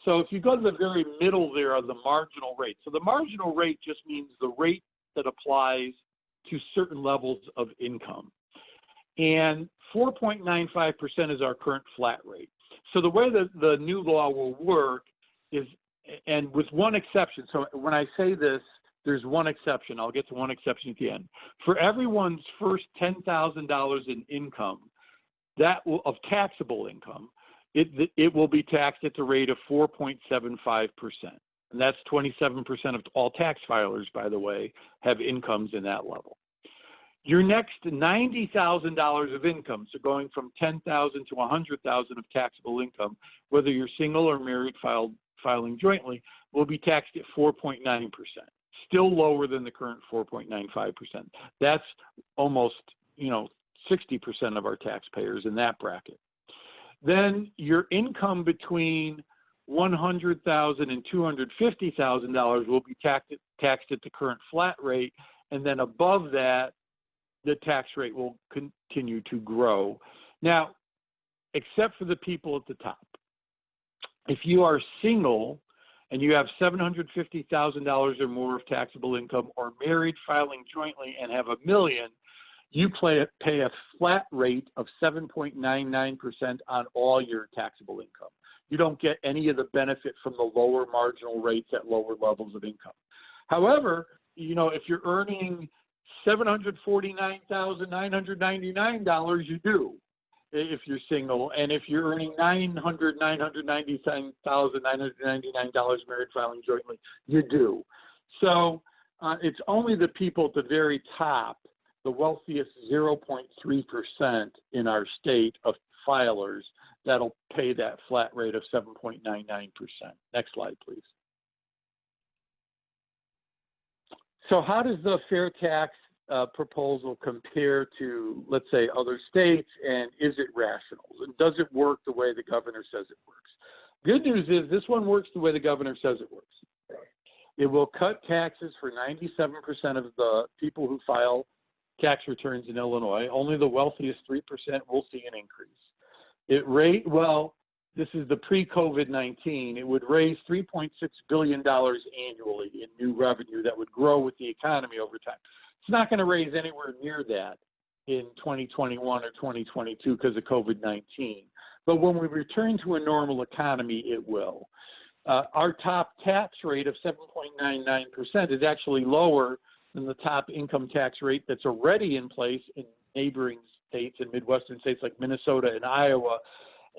so if you go to the very middle there of the marginal rate. So the marginal rate just means the rate that applies to certain levels of income. And 4.95% is our current flat rate. So the way that the new law will work is, and with one exception, so when I say this, there's one exception. I'll get to one exception at the end. For everyone's first $10,000 in income, of taxable income, it will be taxed at the rate of 4.75%. And that's 27% of all tax filers, by the way, have incomes in that level. Your next $90,000 of income, so going from $10,000 to $100,000 of taxable income, whether you're single or married filing jointly, will be taxed at 4.9%, still lower than the current 4.95%. That's almost, 60% of our taxpayers in that bracket. Then your income between $100,000 and $250,000 will be taxed at the current flat rate, and then above that, the tax rate will continue to grow. Now, except for the people at the top. If you are single and you have $750,000 or more of taxable income, or married filing jointly and have $1 million, you pay a flat rate of 7.99% on all your taxable income. You don't get any of the benefit from the lower marginal rates at lower levels of income. However, if you're earning $749,999, you do, if you're single. And if you're earning $999,999 married filing jointly, you do. So it's only the people at the very top, the wealthiest 0.3% in our state of filers, that'll pay that flat rate of 7.99%. Next slide, please. So how does the fair tax proposal compare to, let's say, other states, and is it rational? And does it work the way the governor says it works? Good news is this one works the way the governor says it works. It will cut taxes for 97% of the people who file tax returns in Illinois. Only the wealthiest 3% will see an increase. This is the pre-COVID-19. It would raise $3.6 billion annually in new revenue that would grow with the economy over time. It's not going to raise anywhere near that in 2021 or 2022 because of COVID-19. But when we return to a normal economy, it will. Our top tax rate of 7.99% is actually lower than the top income tax rate that's already in place in neighboring states and Midwestern states like Minnesota and Iowa.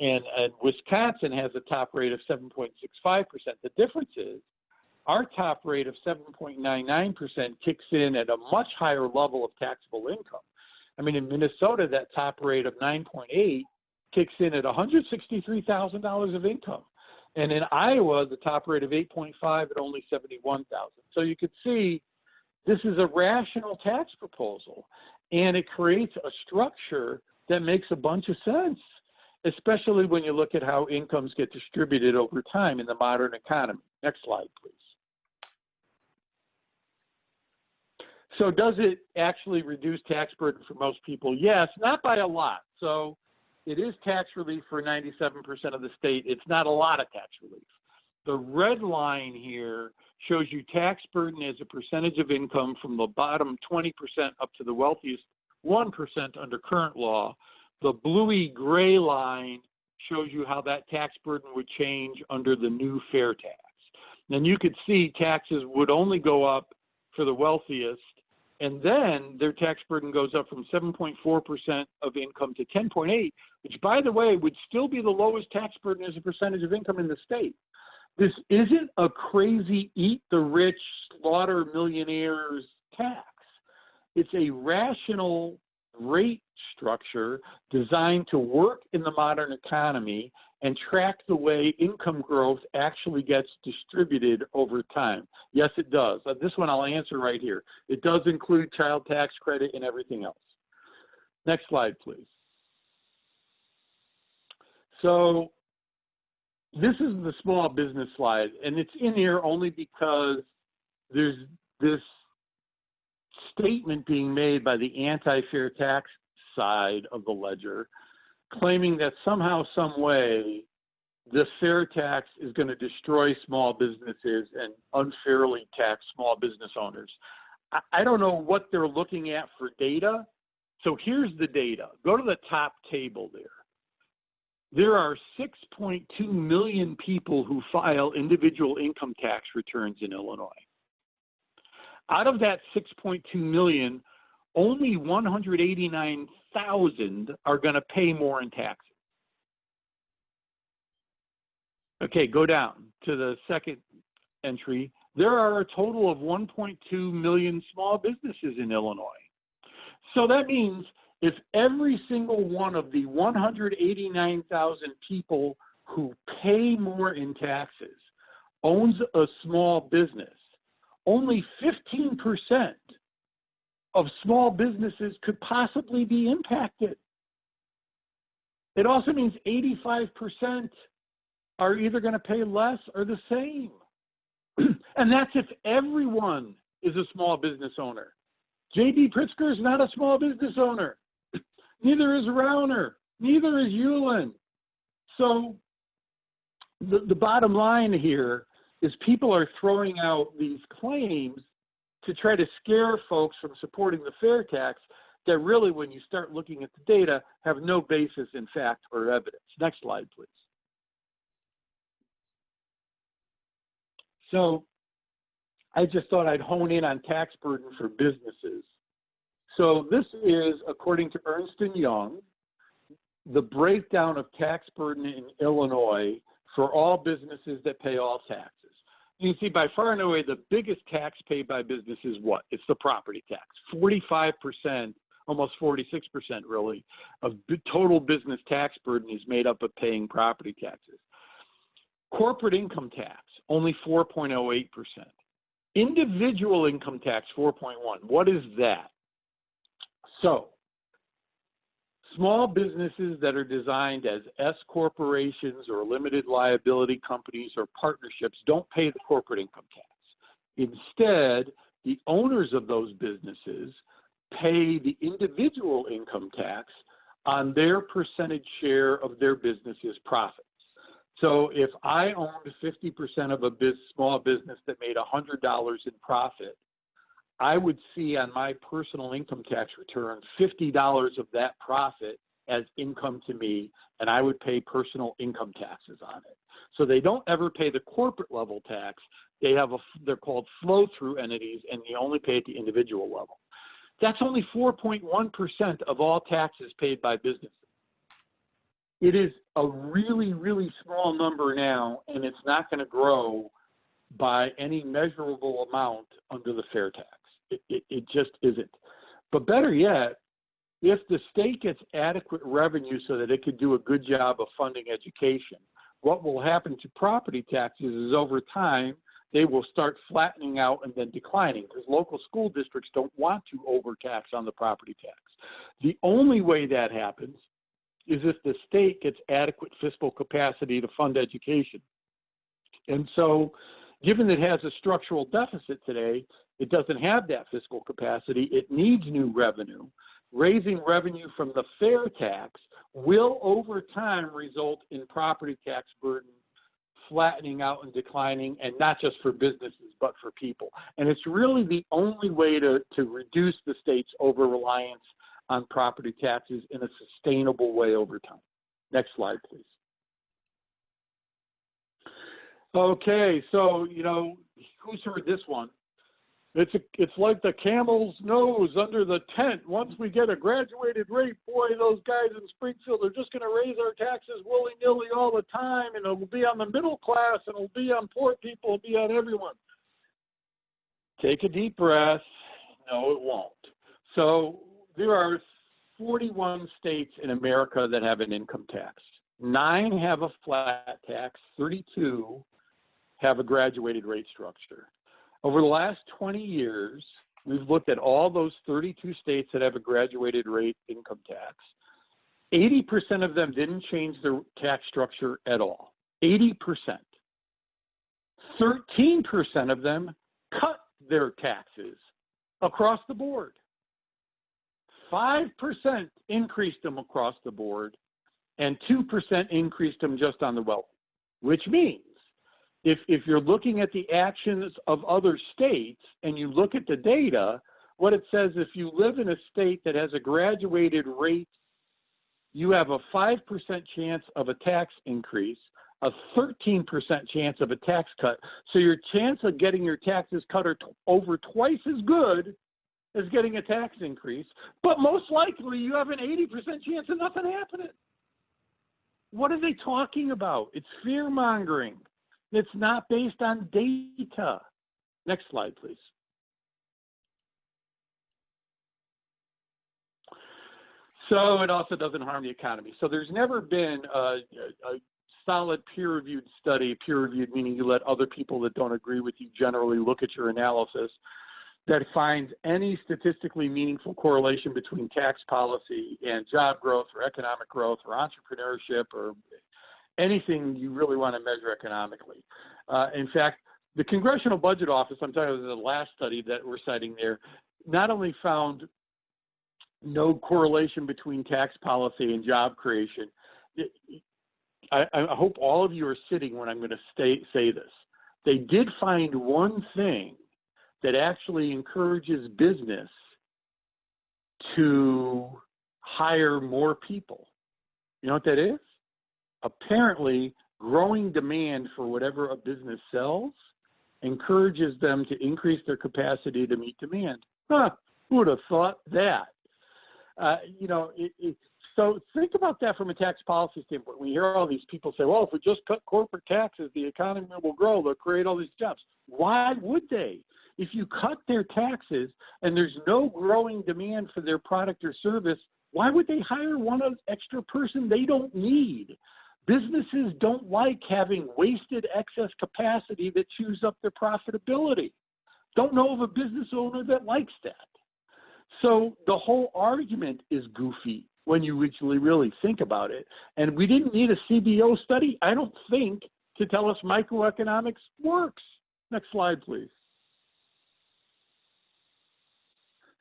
And Wisconsin has a top rate of 7.65%. The difference is our top rate of 7.99% kicks in at a much higher level of taxable income. I mean, in Minnesota, that top rate of 9.8 kicks in at $163,000 of income. And in Iowa, the top rate of 8.5 at only $71,000. So you could see this is a rational tax proposal, and it creates a structure that makes a bunch of sense, especially when you look at how incomes get distributed over time in the modern economy. Next slide, please. So does it actually reduce tax burden for most people? Yes, not by a lot. So it is tax relief for 97% of the state. It's not a lot of tax relief. The red line here shows you tax burden as a percentage of income from the bottom 20% up to the wealthiest 1% under current law. The bluey gray line shows you how that tax burden would change under the new fair tax. And you could see taxes would only go up for the wealthiest And then their tax burden goes up from 7.4% of income to 10.8, which, by the way, would still be the lowest tax burden as a percentage of income in the state. This isn't a crazy eat the rich, slaughter millionaires tax. It's a rational rate structure designed to work in the modern economy and track the way income growth actually gets distributed over time. Yes, it does. This one I'll answer right here. It does include child tax credit and everything else. Next slide, please. So this is the small business slide, and it's in here only because there's this statement being made by the anti-fair tax side of the ledger, claiming that somehow, some way, the fair tax is going to destroy small businesses and unfairly tax small business owners. I don't know what they're looking at for data. So here's the data. Go to the top table there. There are 6.2 million people who file individual income tax returns in Illinois. Out of that 6.2 million, only 189,000 are going to pay more in taxes. Okay, go down to the second entry. There are a total of 1.2 million small businesses in Illinois. So that means if every single one of the 189,000 people who pay more in taxes owns a small business, only 15% of small businesses could possibly be impacted. It also means 85% are either going to pay less or the same. And that's if everyone is a small business owner. J.D. Pritzker is not a small business owner. Neither is Rauner. Neither is Ulen. So the bottom line here is people are throwing out these claims to try to scare folks from supporting the fair tax that really, when you start looking at the data, have no basis in fact or evidence. Next slide, please. So I just thought I'd hone in on tax burden for businesses. So this is, according to Ernst & Young, the breakdown of tax burden in Illinois for all businesses that pay all taxes. You can see by far and away the biggest tax paid by business is what? It's the property tax. 45%, almost 46% really, of total business tax burden is made up of paying property taxes. Corporate income tax, only 4.08%. Individual income tax, 4.1%. What is that? So, small businesses that are designed as S corporations or limited liability companies or partnerships don't pay the corporate income tax. Instead, the owners of those businesses pay the individual income tax on their percentage share of their business's profits. So if I owned 50% of a small business that made $100 in profit, I would see on my personal income tax return $50 of that profit as income to me, and I would pay personal income taxes on it. So they don't ever pay the corporate level tax. They're called flow-through entities, and they only pay at the individual level. That's only 4.1% of all taxes paid by businesses. It is a really, really small number now, and it's not going to grow by any measurable amount under the fair tax. It just isn't. But better yet, if the state gets adequate revenue so that it could do a good job of funding education, what will happen to property taxes is over time, they will start flattening out and then declining because local school districts don't want to overtax on the property tax. The only way that happens is if the state gets adequate fiscal capacity to fund education. And so, given that it has a structural deficit today, it doesn't have that fiscal capacity. It needs new revenue. Raising revenue from the fair tax will, over time, result in property tax burden flattening out and declining, and not just for businesses, but for people. And it's really the only way to reduce the state's over-reliance on property taxes in a sustainable way over time. Next slide, please. Okay, so, who's heard this one? It's like the camel's nose under the tent. Once we get a graduated rate, boy, those guys in Springfield are just going to raise our taxes willy-nilly all the time, and it'll be on the middle class, and it'll be on poor people, it'll be on everyone. Take a deep breath. No, it won't. So there are 41 states in America that have an income tax. 9 have a flat tax. 32 have a graduated rate structure. Over the last 20 years, we've looked at all those 32 states that have a graduated rate income tax. 80% of them didn't change their tax structure at all. 80%. 13% of them cut their taxes across the board. 5% increased them across the board, and 2% increased them just on the wealthy, which means if you're looking at the actions of other states and you look at the data, what it says, if you live in a state that has a graduated rate, you have a 5% chance of a tax increase, a 13% chance of a tax cut. So your chance of getting your taxes cut are over twice as good as getting a tax increase, but most likely you have an 80% chance of nothing happening. What are they talking about? It's fear-mongering. It's not based on data. Next slide, please. So it also doesn't harm the economy. So there's never been a solid peer-reviewed study, peer-reviewed meaning you let other people that don't agree with you generally look at your analysis, that finds any statistically meaningful correlation between tax policy and job growth or economic growth or entrepreneurship or anything you really want to measure economically. In fact, the Congressional Budget Office, I'm talking about the last study that we're citing there, not only found no correlation between tax policy and job creation. I hope all of you are sitting when I'm going to say this. They did find one thing that actually encourages business to hire more people. You know what that is? Apparently, growing demand for whatever a business sells encourages them to increase their capacity to meet demand. Who would have thought that? So think about that from a tax policy standpoint. We hear all these people say, well, if we just cut corporate taxes, the economy will grow. They'll create all these jobs. Why would they? If you cut their taxes and there's no growing demand for their product or service, why would they hire one extra person they don't need? Businesses don't like having wasted excess capacity that chews up their profitability. Don't know of a business owner that likes that. So the whole argument is goofy when you really think about it. And we didn't need a CBO study, I don't think, to tell us microeconomics works. Next slide, please.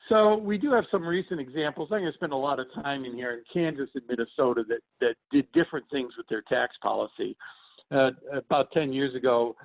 So we do have some recent examples. I'm going to spend a lot of time in here in Kansas and Minnesota that did different things with their tax policy. About 10 years ago,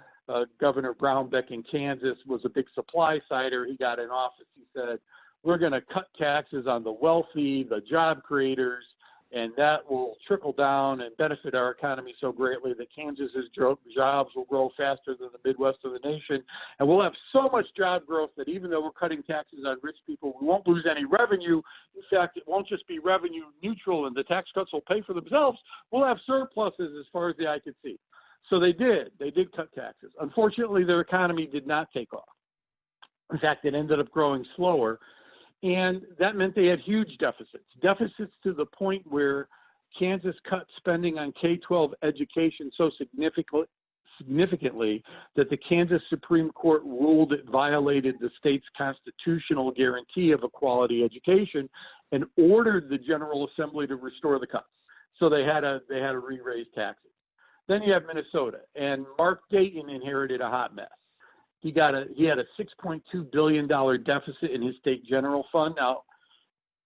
Governor Brownback in Kansas was a big supply sider. He got in office. He said, we're going to cut taxes on the wealthy, the job creators, and that will trickle down and benefit our economy so greatly that Kansas's jobs will grow faster than the Midwest of the nation. And we'll have so much job growth that even though we're cutting taxes on rich people, we won't lose any revenue. In fact, it won't just be revenue neutral and the tax cuts will pay for themselves. We'll have surpluses as far as the eye could see. So they did. They did cut taxes. Unfortunately, their economy did not take off. In fact, it ended up growing slower. And that meant they had huge deficits to the point where Kansas cut spending on K-12 education so significantly that the Kansas Supreme Court ruled it violated the state's constitutional guarantee of a quality education and ordered the General Assembly to restore the cuts. So they had to re-raise taxes. Then you have Minnesota, and Mark Dayton inherited a hot mess. He had a $6.2 billion deficit in his state general fund. Now,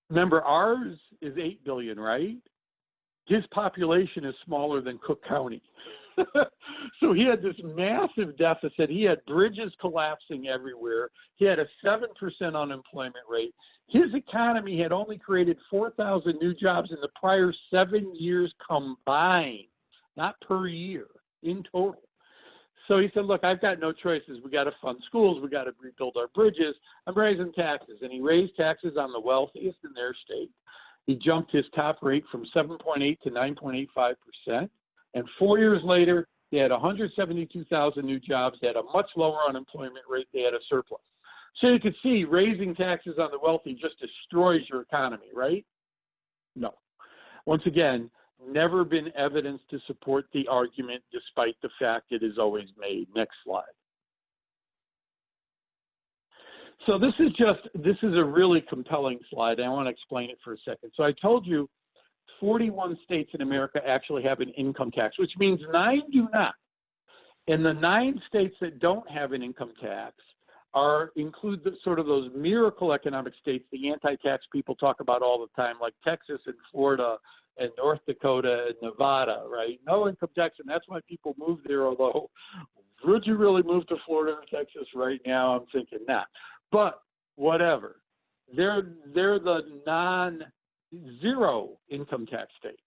remember, ours is $8 billion, right? His population is smaller than Cook County. So he had this massive deficit. He had bridges collapsing everywhere. He had a 7% unemployment rate. His economy had only created 4,000 new jobs in the prior 7 years combined, not per year, in total. So he said, look, I've got no choices. We got to fund schools. We got to rebuild our bridges. I'm raising taxes. And he raised taxes on the wealthiest in their state. He jumped his top rate from 7.8 to 9.85%. And 4 years later, they had 172,000 new jobs. They had a much lower unemployment rate. They had a surplus. So you could see raising taxes on the wealthy just destroys your economy, right? No. Once again, never been evidence to support the argument, despite the fact it is always made. Next slide. So this is a really compelling slide. I want to explain it for a second. So I told you 41 states in America actually have an income tax, which means 9 do not. And the 9 states that don't have an income tax include sort of those miracle economic states, the anti-tax people talk about all the time, like Texas and Florida and North Dakota and Nevada, right? No income tax, and that's why people move there, although would you really move to Florida or Texas right now? I'm thinking not. But whatever. They're the non-zero income tax states.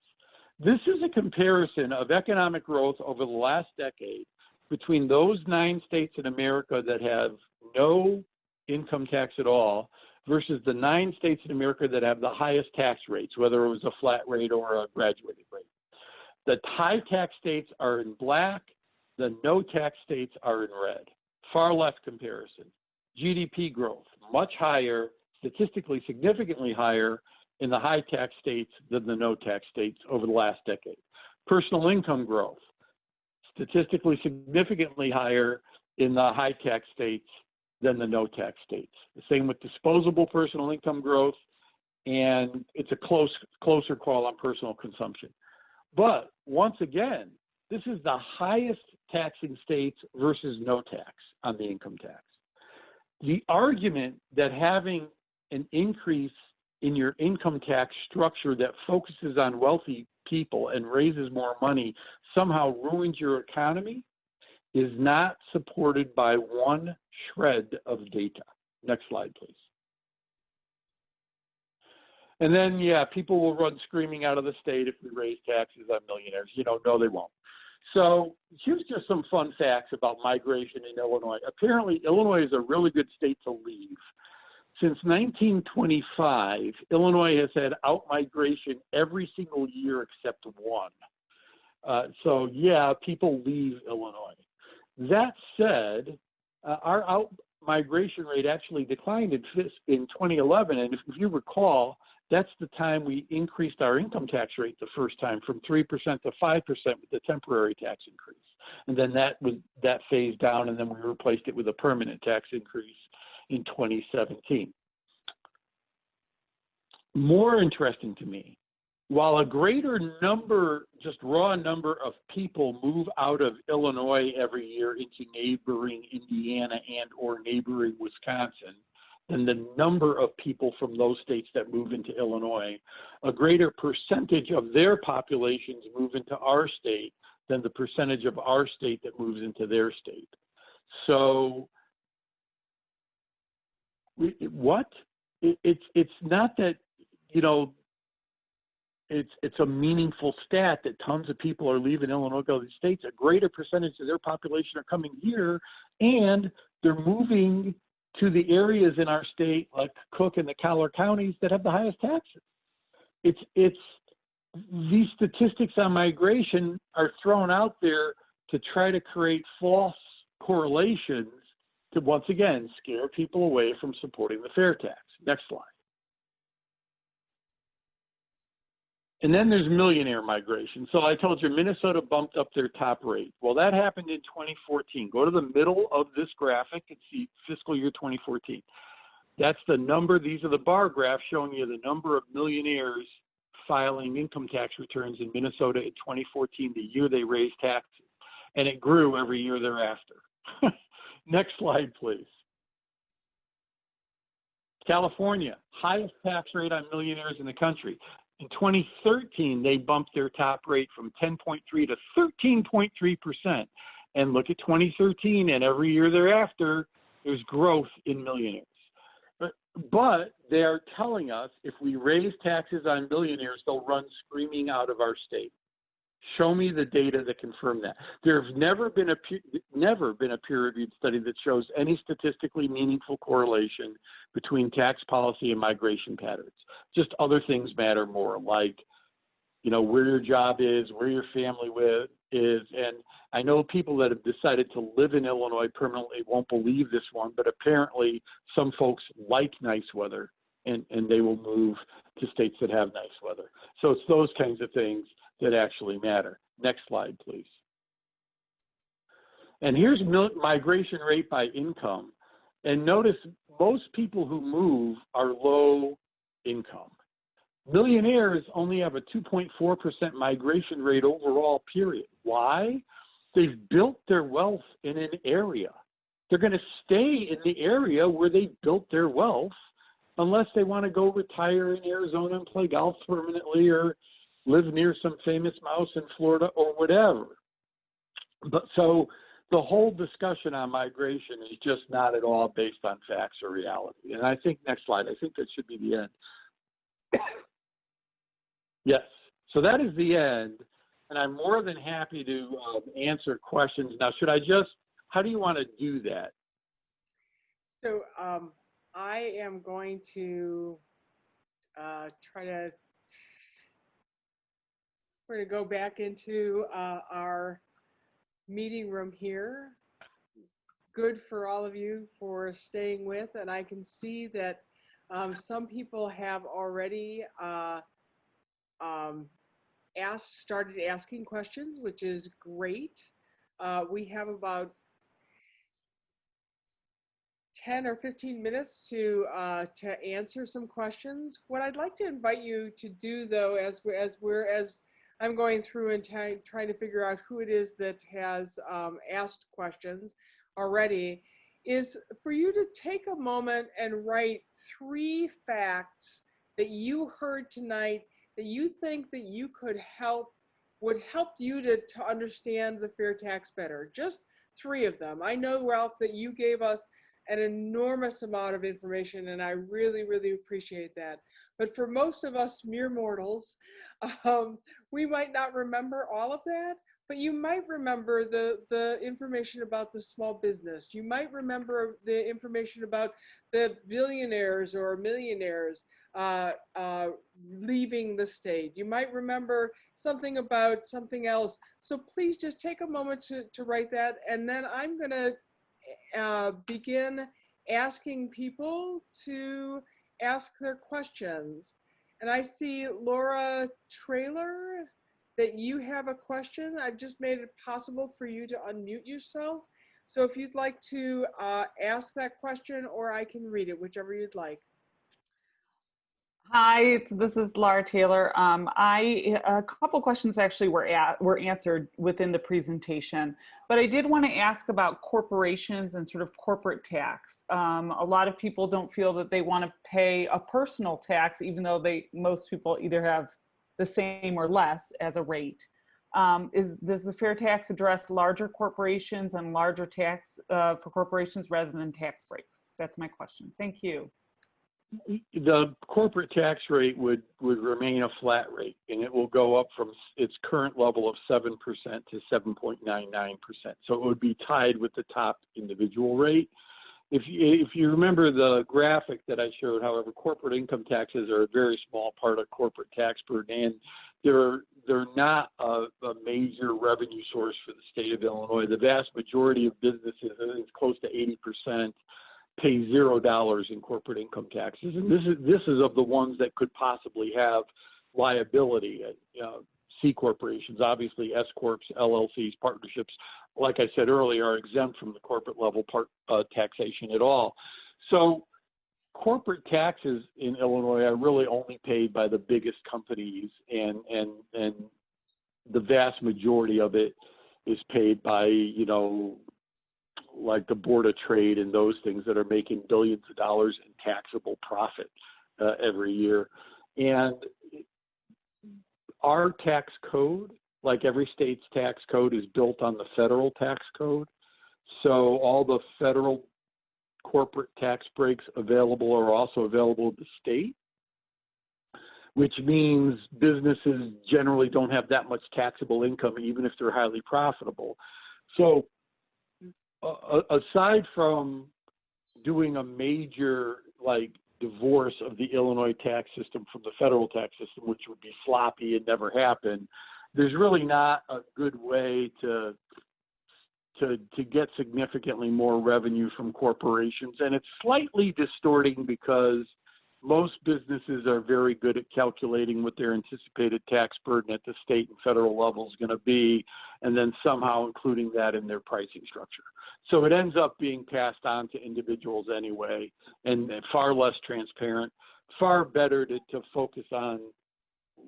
This is a comparison of economic growth over the last decade between those 9 states in America that have no income tax at all versus the 9 states in America that have the highest tax rates, whether it was a flat rate or a graduated rate. The high tax states are in black. The no tax states are in red. Far left comparison. GDP growth, much higher, statistically significantly higher in the high tax states than the no tax states over the last decade. Personal income growth, statistically significantly higher in the high tax states than the no tax states. The same with disposable personal income growth, and it's a closer call on personal consumption. But once again, this is the highest taxing states versus no tax on the income tax. The argument that having an increase in your income tax structure that focuses on wealthy people and raises more money somehow ruins your economy is not supported by one shred of data. Next slide, please. And then, yeah, people will run screaming out of the state if we raise taxes on millionaires. No, they won't. So here's just some fun facts about migration in Illinois. Apparently, Illinois is a really good state to leave. Since 1925, Illinois has had out-migration every single year except one. So, yeah, people leave Illinois. That said, our out-migration rate actually declined in 2011, and if you recall, that's the time we increased our income tax rate the first time from 3% to 5% with the temporary tax increase. And then that phased down, and then we replaced it with a permanent tax increase in 2017. More interesting to me, while a greater number, just raw number of people move out of Illinois every year into neighboring Indiana and or neighboring Wisconsin, than the number of people from those states that move into Illinois, a greater percentage of their populations move into our state than the percentage of our state that moves into their state. So it's not that, it's a meaningful stat that tons of people are leaving Illinois, go to the states. A greater percentage of their population are coming here, and they're moving to the areas in our state, like Cook and the Collier counties, that have the highest taxes. It's these statistics on migration are thrown out there to try to create false correlations to, once again, scare people away from supporting the fair tax. Next slide. And then there's millionaire migration. So I told you Minnesota bumped up their top rate. Well, that happened in 2014. Go to the middle of this graphic and see fiscal year 2014. That's the number. These are the bar graphs showing you the number of millionaires filing income tax returns in Minnesota in 2014, the year they raised taxes. And it grew every year thereafter. Next slide, please. California, highest tax rate on millionaires in the country. In 2013, they bumped their top rate from 10.3 to 13.3%. And look at 2013, and every year thereafter, there's growth in millionaires. But they are telling us if we raise taxes on millionaires, they'll run screaming out of our state. Show me the data that confirm that. There's never been a peer-reviewed study that shows any statistically meaningful correlation between tax policy and migration patterns. Just other things matter more, like, you know, where your job is, where your family is. And I know people that have decided to live in Illinois permanently won't believe this one, but apparently some folks like nice weather, and they will move to states that have nice weather. So it's those kinds of things that actually matter. Next slide, please. And here's migration rate by income. And notice most people who move are low income. Millionaires only have a 2.4% migration rate overall, period. Why? They've built their wealth in an area. They're going to stay in the area where they built their wealth unless they want to go retire in Arizona and play golf permanently, or live near some famous mouse in Florida, or whatever. But so the whole discussion on migration is just not at all based on facts or reality. And I think, next slide, I think that should be the end. Yes, so that is the end. And I'm more than happy to answer questions. Now, how do you want to do that? So I am going to we're going to go back into our meeting room here. Good for all of you for staying with. And I can see that some people have already started asking questions, which is great. We have about 10 or 15 minutes to answer some questions. What I'd like to invite you to do, though, as I'm going through and trying to figure out who it is that has asked questions already, is for you to take a moment and write 3 facts that you heard tonight that you think that you would help you to understand the fair tax better. Just 3 of them. I know, Ralph, that you gave us an enormous amount of information, and I really, really appreciate that. But for most of us mere mortals, we might not remember all of that, but you might remember the information about the small business. You might remember the information about the billionaires or millionaires leaving the state. You might remember something about something else. So please just take a moment to write that, and then I'm going to begin asking people to ask their questions. And I see Laura Traylor, that you have a question. I've just made it possible for you to unmute yourself. So if you'd like to ask that question, or I can read it, whichever you'd like. Hi, this is Laura Taylor. A couple questions actually were answered within the presentation, but I did want to ask about corporations and sort of corporate tax. A lot of people don't feel that they want to pay a personal tax, even though most people either have the same or less as a rate. Does the fair tax address larger corporations and larger tax for corporations rather than tax breaks? That's my question. Thank you. The corporate tax rate would remain a flat rate, and it will go up from its current level of 7% to 7.99%. So it would be tied with the top individual rate. If you remember the graphic that I showed, however, corporate income taxes are a very small part of corporate tax burden, and they're not a major revenue source for the state of Illinois. The vast majority of businesses, I think it's close to 80%, pay $0 in corporate income taxes, and this is of the ones that could possibly have liability. C corporations, obviously S corps, LLCs, partnerships, like I said earlier, are exempt from the corporate level taxation at all. So corporate taxes in Illinois are really only paid by the biggest companies, and the vast majority of it is paid by, like the Board of Trade and those things that are making billions of dollars in taxable profit every year. And our tax code, like every state's tax code, is built on the federal tax code. So all the federal corporate tax breaks available are also available to the state. which means businesses generally don't have that much taxable income, even if they're highly profitable. So aside from doing a major divorce of the Illinois tax system from the federal tax system, which would be sloppy and never happen, there's really not a good way to get significantly more revenue from corporations. And it's slightly distorting because most businesses are very good at calculating what their anticipated tax burden at the state and federal level is going to be, and then somehow including that in their pricing structure. So it ends up being passed on to individuals anyway, and far less transparent. Far better to focus on,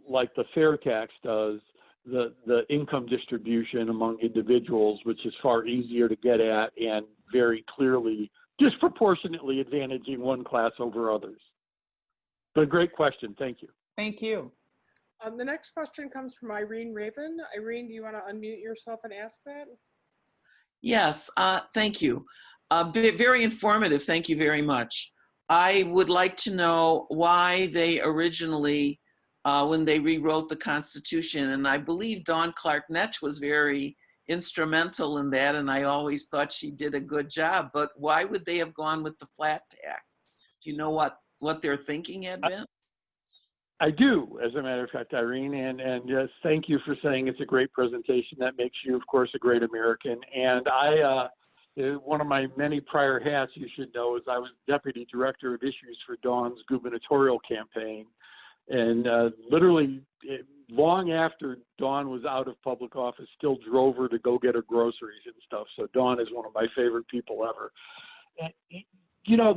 like the fair tax does, the income distribution among individuals, which is far easier to get at and very clearly disproportionately advantaging one class over others. But great question. Thank you. Thank you. The next question comes from Irene Raven. Irene, do you want to unmute yourself and ask that? Yes, thank you. Very informative. Thank you very much. I would like to know why they originally, when they rewrote the Constitution, and I believe Dawn Clark Netsch was very instrumental in that, and I always thought she did a good job, but why would they have gone with the flat tax? Do you know what their thinking had been? I do, as a matter of fact, Irene, and yes, thank you for saying it's a great presentation. That makes you, of course, a great American. And one of my many prior hats, you should know, is I was Deputy Director of Issues for Dawn's gubernatorial campaign. And literally, long after Dawn was out of public office, still drove her to go get her groceries and stuff. So Dawn is one of my favorite people ever. And,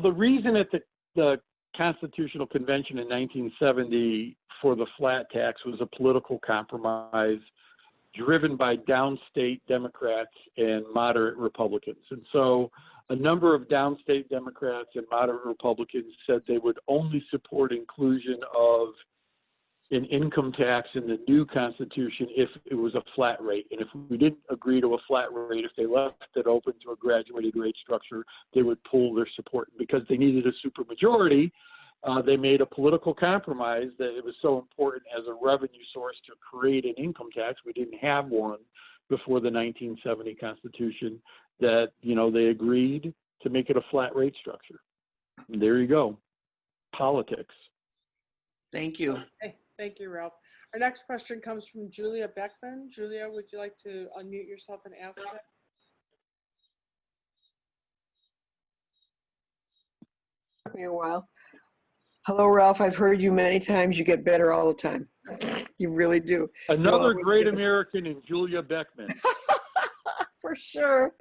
the reason at the Constitutional Convention in 1970 for the flat tax was a political compromise driven by downstate Democrats and moderate Republicans. And so a number of downstate Democrats and moderate Republicans said they would only support inclusion of an income tax in the new Constitution if it was a flat rate. And if we didn't agree to a flat rate, if they left it open to a graduated rate structure, they would pull their support. Because they needed a supermajority, they made a political compromise that it was so important as a revenue source to create an income tax. We didn't have one before the 1970 Constitution, that, they agreed to make it a flat rate structure. And there you go. Politics. Thank you. Okay, thank you, Ralph. Our next question comes from Julia Beckman. Julia, would you like to unmute yourself and ask that? Took me a while. Hello, Ralph. I've heard you many times. You get better all the time. You really do. Another great American in Julia Beckman. For sure.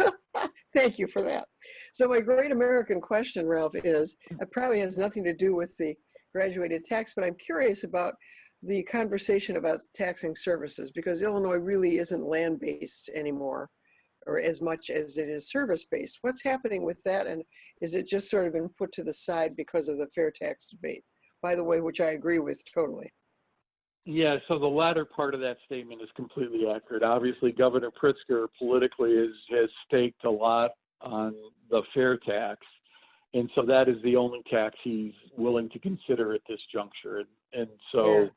Thank you for that. So my great American question, Ralph, is, it probably has nothing to do with the graduated tax, but I'm curious about the conversation about taxing services, because Illinois really isn't land-based anymore, or as much as it is service-based. What's happening with that, and is it just sort of been put to the side because of the fair tax debate, by the way, which I agree with totally? Yeah, so the latter part of that statement is completely accurate. Obviously, Governor Pritzker politically has staked a lot on the fair tax, and so that is the only tax he's willing to consider at this juncture. And so yeah,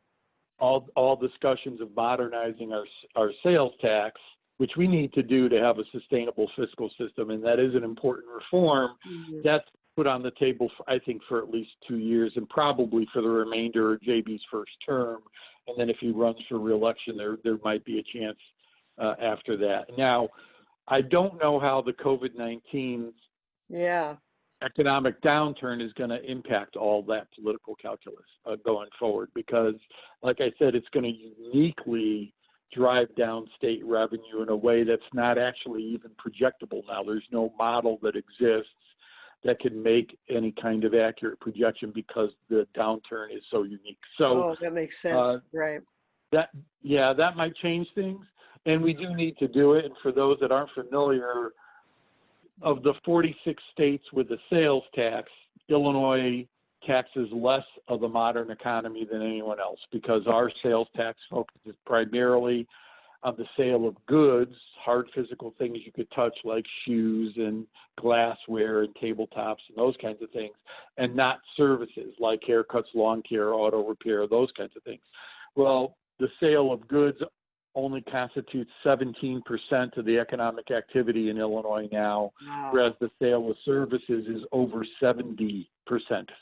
all discussions of modernizing our sales tax, which we need to do to have a sustainable fiscal system, and that is an important reform, that's put on the table, I think, for at least 2 years, and probably for the remainder of JB's first term. And then if he runs for re-election, there might be a chance after that. Now, I don't know how the COVID-19 economic downturn is going to impact all that political calculus going forward, because, like I said, it's going to uniquely drive down state revenue in a way that's not actually even projectable now. There's no model that exists that can make any kind of accurate projection because the downturn is so unique. So that makes sense, right? That might change things, and we do need to do it. And for those that aren't familiar, of the 46 states with a sales tax, Illinois taxes less of the modern economy than anyone else, because our sales tax focuses primarily on the sale of goods, hard physical things you could touch like shoes and glassware and tabletops and those kinds of things, and not services like haircuts, lawn care, auto repair, those kinds of things. Well, the sale of goods only constitutes 17% of the economic activity in Illinois now, whereas the sale of services is over 70%,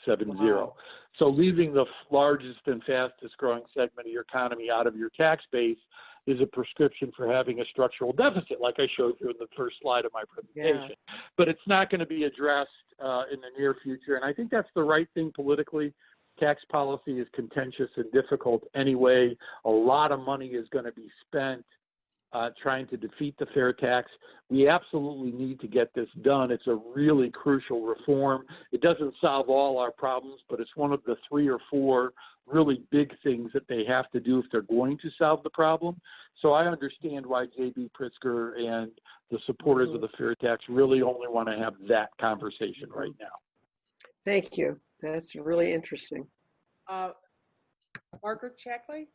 70. Wow. So leaving the largest and fastest growing segment of your economy out of your tax base is a prescription for having a structural deficit, like I showed you in the first slide of my presentation. Yeah. But it's not going to be addressed in the near future. And I think that's the right thing politically. Tax policy is contentious and difficult anyway. A lot of money is going to be spent trying to defeat the fair tax. We absolutely need to get this done. It's a really crucial reform. It doesn't solve all our problems, but it's one of the 3 or 4 really big things that they have to do if they're going to solve the problem. So I understand why J.B. Pritzker and the supporters of the fair tax really only want to have that conversation right now. Thank you. That's really interesting. Margaret Shackley?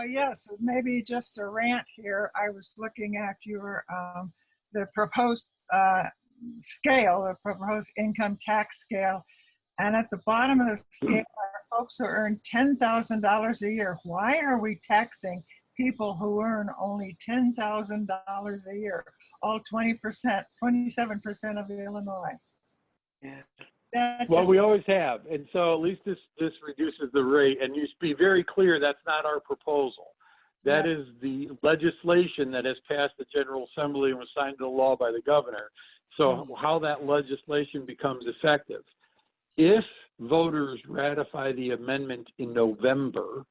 Yes, maybe just a rant here. I was looking at your the proposed scale, the proposed income tax scale, and at the bottom of the scale are folks who earn $10,000 a year. Why are we taxing people who earn only $10,000 a year? All 20%, 27% of Illinois. Yeah. Well, we always have. And so at least this reduces the rate. And you be very clear, that's not our proposal. That is the legislation that has passed the General Assembly and was signed into law by the governor. So how that legislation becomes effective. If voters ratify the amendment in November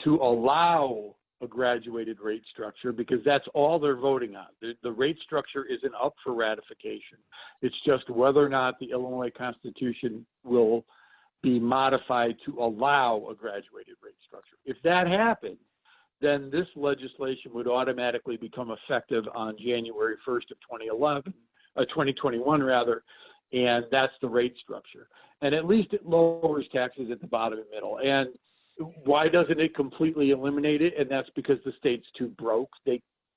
to allow a graduated rate structure, because that's all they're voting on. The rate structure isn't up for ratification. It's just whether or not the Illinois Constitution will be modified to allow a graduated rate structure. If that happens, then this legislation would automatically become effective on January 1st of 2021 rather, and that's the rate structure. And at least it lowers taxes at the bottom and middle. And why doesn't it completely eliminate it? And that's because the state's too broke.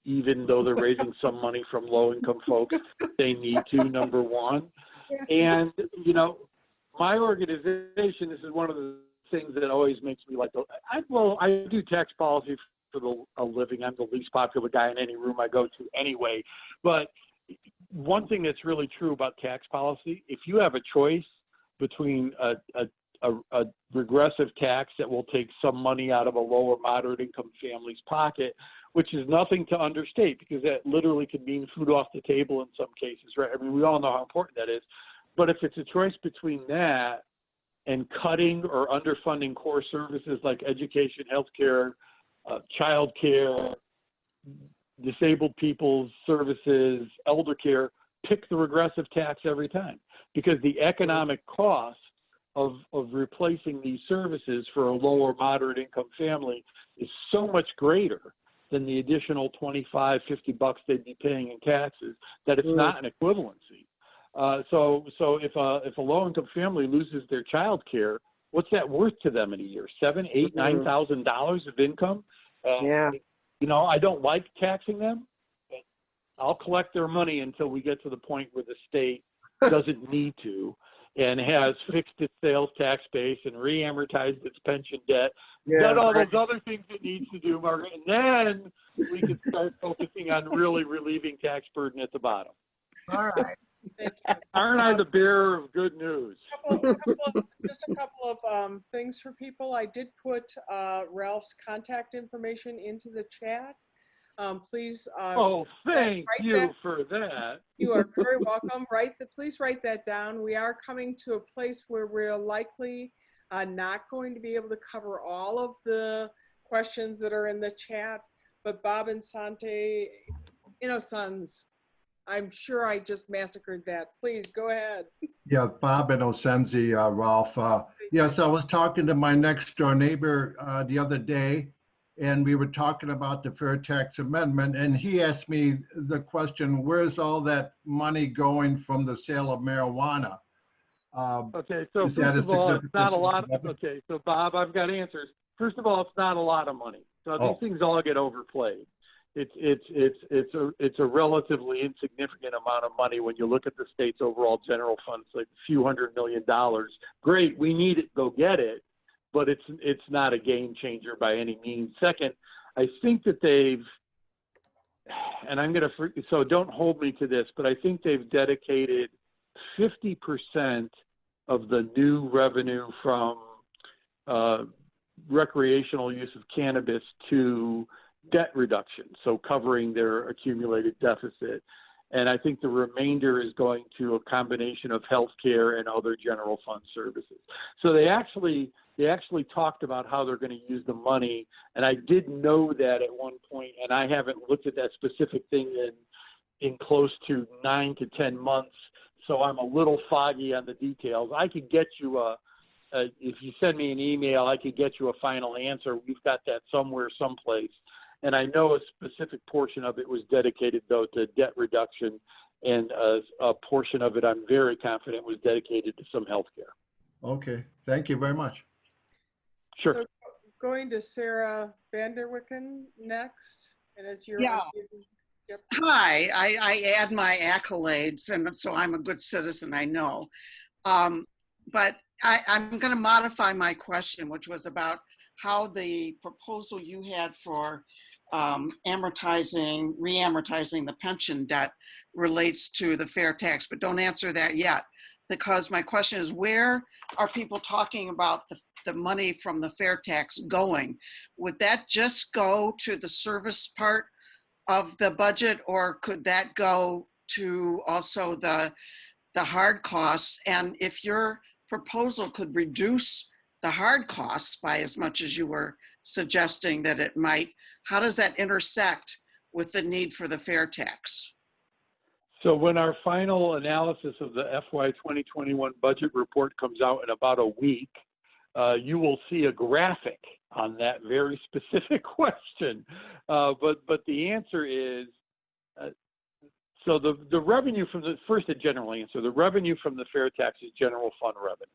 Even though they're raising some money from low-income folks, they need to, number one. And, my organization, this is one of the things that always makes me like, I do tax policy for a living. I'm the least popular guy in any room I go to anyway. But one thing that's really true about tax policy, if you have a choice between a regressive tax that will take some money out of a low or moderate income family's pocket, which is nothing to understate because that literally could mean food off the table in some cases, right? I mean, we all know how important that is. But if it's a choice between that and cutting or underfunding core services like education, healthcare, child care, disabled people's services, elder care, pick the regressive tax every time because the economic cost of replacing these services for a low or moderate income family is so much greater than the additional $25, $50 they'd be paying in taxes that it's not an equivalency. So if a low income family loses their child care, what's that worth to them in a year? $7,000, $8,000, $9,000 of income? I don't like taxing them, but I'll collect their money until we get to the point where the state doesn't need to and has fixed its sales tax base and re-amortized its pension debt, done all those other things it needs to do, Margaret, and then we can start focusing on really relieving tax burden at the bottom. All right. Thank you. Aren't I the bearer of good news? Just a couple of things for people. I did put Ralph's contact information into the chat. Please. Thank you for that. You are very welcome. Please write that down. We are coming to a place where we're likely not going to be able to cover all of the questions that are in the chat, but Bob and Sante, Sons, I'm sure I just massacred that. Please go ahead. Yeah, Bob and Osenzi, Ralph. Yes, I was talking to my next door neighbor the other day, and we were talking about the fair tax amendment, and he asked me the question, where's all that money going from the sale of marijuana? Okay, so is that first a of all, it's not a significant lot. source of revenue? Okay, so Bob, I've got answers. First of all, it's not a lot of money. So Oh. these things all get overplayed. It's a relatively insignificant amount of money when you look at the state's overall general funds, like a few $100 million. Great, we need it, go get it, but it's not a game changer by any means. Second, I think that they've, and I'm going to, so don't hold me to this, but I think they've dedicated 50% of the new revenue from recreational use of cannabis to debt reduction, so covering their accumulated deficit. And I think the remainder is going to a combination of healthcare and other general fund services. So they actually talked about how they're going to use the money, and I did know that at one point, and I haven't looked at that specific thing in close to 9 to 10 months, so I'm a little foggy on the details. I could get you if you send me an email, I could get you a final answer. We've got that somewhere, someplace. And I know a specific portion of it was dedicated, though, to debt reduction, and a portion of it, I'm very confident, was dedicated to some health care. Okay, thank you very much. Sure. So going to Sarah Vanderwicken next, and as your Yeah. Yep. Hi, I add my accolades, and so I'm a good citizen, I know. But I'm going to modify my question, which was about how the proposal you had for re-amortizing the pension debt relates to the fair tax, but don't answer that yet, because my question is, where are people talking about the money from the fair tax going? Would that just go to the service part of the budget, or could that go to also the hard costs? And if your proposal could reduce the hard costs by as much as you were suggesting that it might, how does that intersect with the need for the fair tax? So when our final analysis of the FY 2021 budget report comes out in about a week, you will see a graphic on that very specific question. But the answer is, so the revenue from the, first a general answer, the revenue from the fair tax is general fund revenue.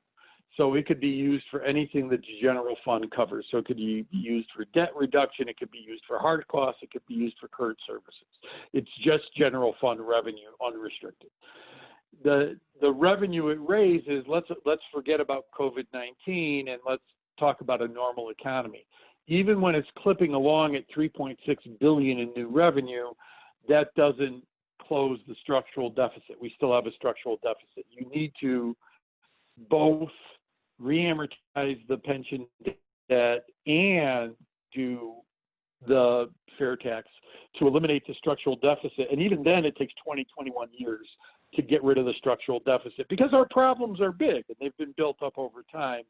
So it could be used for anything that the general fund covers. So it could be used for debt reduction. It could be used for hard costs. It could be used for current services. It's just general fund revenue, unrestricted. The revenue it raises, let's forget about COVID-19 and let's talk about a normal economy. Even when it's clipping along at $3.6 billion in new revenue, that doesn't close the structural deficit. We still have a structural deficit. You need to both re-amortize the pension debt and do the fair tax to eliminate the structural deficit. And even then, it takes 21 years to get rid of the structural deficit because our problems are big and they've been built up over time.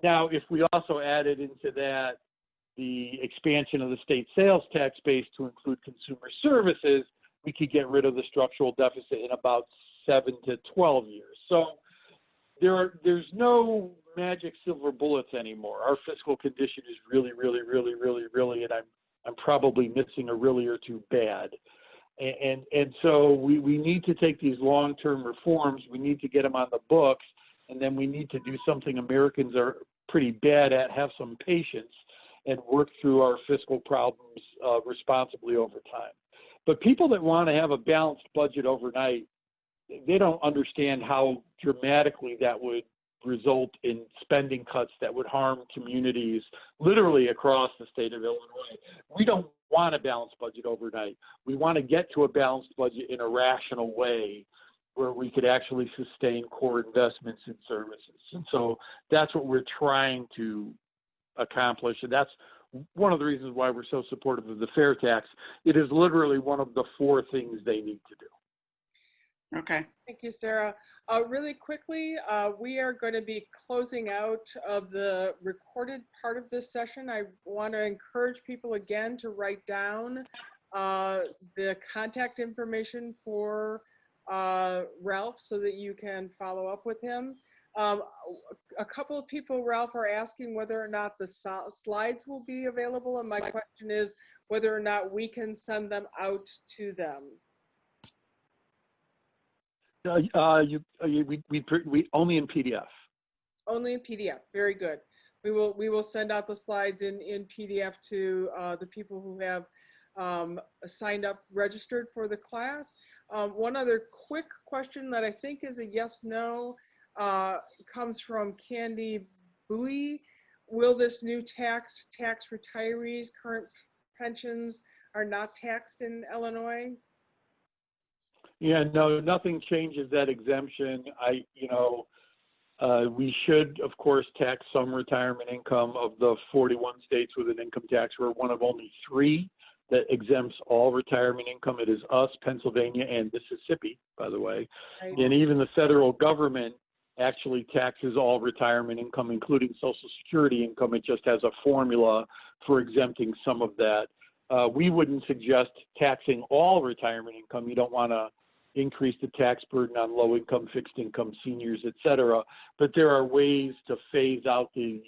Now, if we also added into that the expansion of the state sales tax base to include consumer services, we could get rid of the structural deficit in about 7 to 12 years. So there's no magic silver bullets anymore. Our fiscal condition is really, and I'm probably missing a really or two bad. And so we need to take these long-term reforms. We need to get them on the books, and then we need to do something Americans are pretty bad at, have some patience, and work through our fiscal problems responsibly over time. But people that want to have a balanced budget overnight, they don't understand how dramatically that would result in spending cuts that would harm communities literally across the state of Illinois. We don't want a balanced budget overnight. We want to get to a balanced budget in a rational way where we could actually sustain core investments in services. And so that's what we're trying to accomplish. And that's one of the reasons why we're so supportive of the fair tax. It is literally one of the 4 things they need to do. Okay. Thank you, Sarah. Really quickly, we are going to be closing out of the recorded part of this session. I want to encourage people again to write down the contact information for Ralph so that you can follow up with him. A couple of people, Ralph, are asking whether or not the slides will be available, and my question is whether or not we can send them out to them. We only in PDF. Only in PDF. Very good. We will send out the slides in PDF to the people who have signed up, registered for the class. One other quick question that I think is a yes/no comes from Candy Bowie. Will this new tax retirees? Current pensions are not taxed in Illinois. Yeah, no, nothing changes that exemption. We should, of course, tax some retirement income. Of the 41 states with an income tax, we're one of only 3 that exempts all retirement income. It is us, Pennsylvania, and Mississippi, by the way. Right. And even the federal government actually taxes all retirement income, including Social Security income. It just has a formula for exempting some of that. We wouldn't suggest taxing all retirement income. You don't want to increase the tax burden on low income, fixed income, seniors, et cetera. But there are ways to phase out the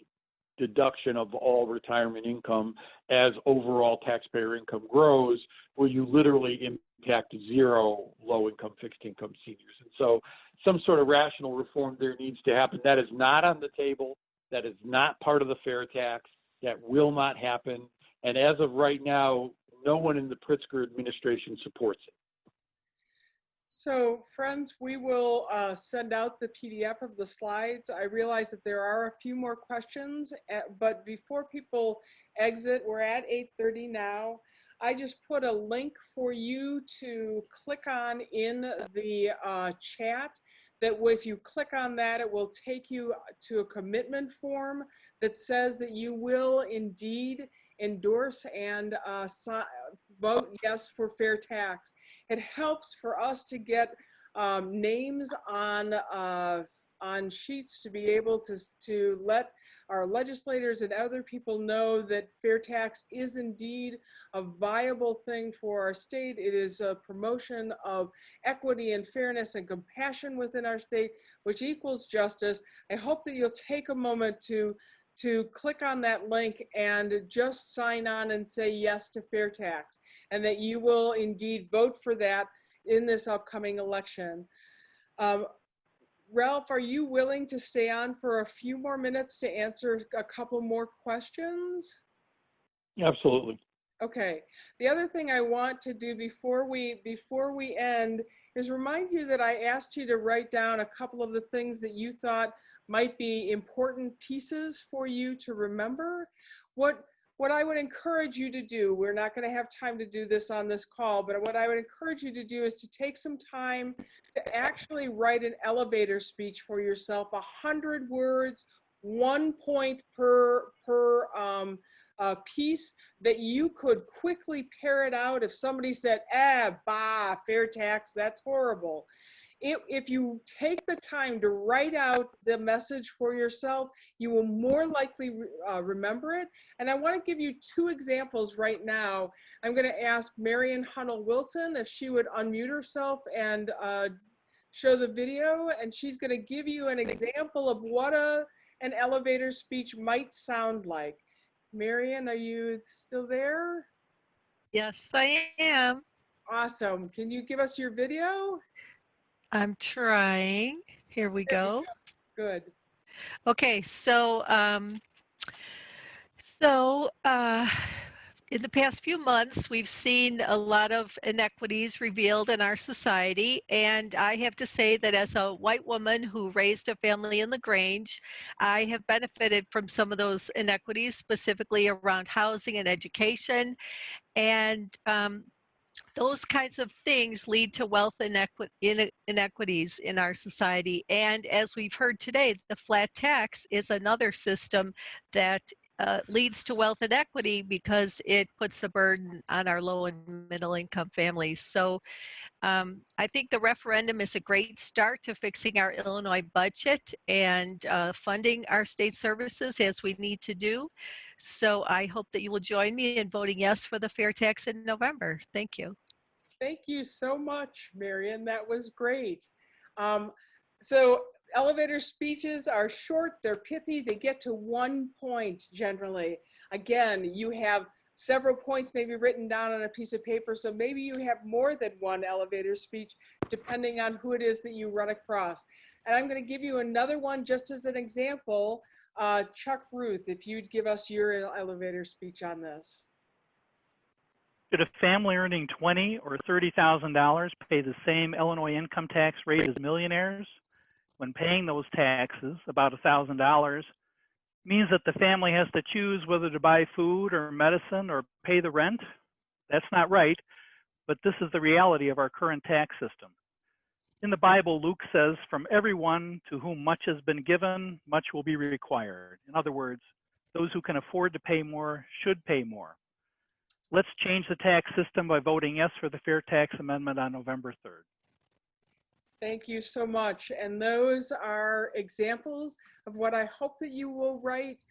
deduction of all retirement income as overall taxpayer income grows, where you literally impact 0 low income, fixed income seniors. And so some sort of rational reform there needs to happen. That is not on the table. That is not part of the fair tax. That will not happen. And as of right now, no one in the Pritzker administration supports it. So friends, we will send out the PDF of the slides. I realize that there are a few more questions, but before people exit, we're at 8:30 now. I just put a link for you to click on in the chat. That if you click on that, it will take you to a commitment form that says that you will indeed endorse and vote yes for fair tax. It helps for us to get names on sheets to be able to let our legislators and other people know that fair tax is indeed a viable thing for our state. It is a promotion of equity and fairness and compassion within our state, which equals justice. I hope that you'll take a moment to click on that link and just sign on and say yes to fair tax, and that you will indeed vote for that in this upcoming election. Ralph, are you willing to stay on for a few more minutes to answer a couple more questions? Absolutely. Okay. The other thing I want to do before we end is remind you that I asked you to write down a couple of the things that you thought might be important pieces for you to remember. What I would encourage you to do, we're not going to have time to do this on this call, but what I would encourage you to do is to take some time to actually write an elevator speech for yourself, 100 words, 1 point per piece that you could quickly parrot out if somebody said, fair tax, that's horrible. If you take the time to write out the message for yourself, you will more likely remember it. And I want to give you 2 examples right now. I'm going to ask Marion Hunnell-Wilson if she would unmute herself and show the video, and she's going to give you an example of what an elevator speech might sound like. Marion, are you still there? Yes, I am. Awesome. Can you give us your video? I'm trying. Here we go. Good. Okay, so in the past few months, we've seen a lot of inequities revealed in our society, and I have to say that as a white woman who raised a family in LaGrange, I have benefited from some of those inequities, specifically around housing and education, and those kinds of things lead to wealth inequities in our society. And as we've heard today, the flat tax is another system that leads to wealth inequity because it puts the burden on our low and middle income families. So I think the referendum is a great start to fixing our Illinois budget and funding our state services as we need to do. So I hope that you will join me in voting yes for the fair tax in November. Thank you. Thank you so much, Marion. That was great. So elevator speeches are short, they're pithy, they get to 1 point generally. Again, you have several points maybe written down on a piece of paper. So maybe you have more than one elevator speech, depending on who it is that you run across. And I'm going to give you another one just as an example. Chuck Ruth, if you'd give us your elevator speech on this. Should a family earning $20,000 or $30,000 pay the same Illinois income tax rate as millionaires? When paying those taxes, about $1,000, means that the family has to choose whether to buy food or medicine or pay the rent? That's not right, but this is the reality of our current tax system. In the Bible, Luke says, "From everyone to whom much has been given, much will be required." In other words, those who can afford to pay more should pay more. Let's change the tax system by voting yes for the Fair Tax Amendment on November 3rd. Thank you so much. And those are examples of what I hope that you will write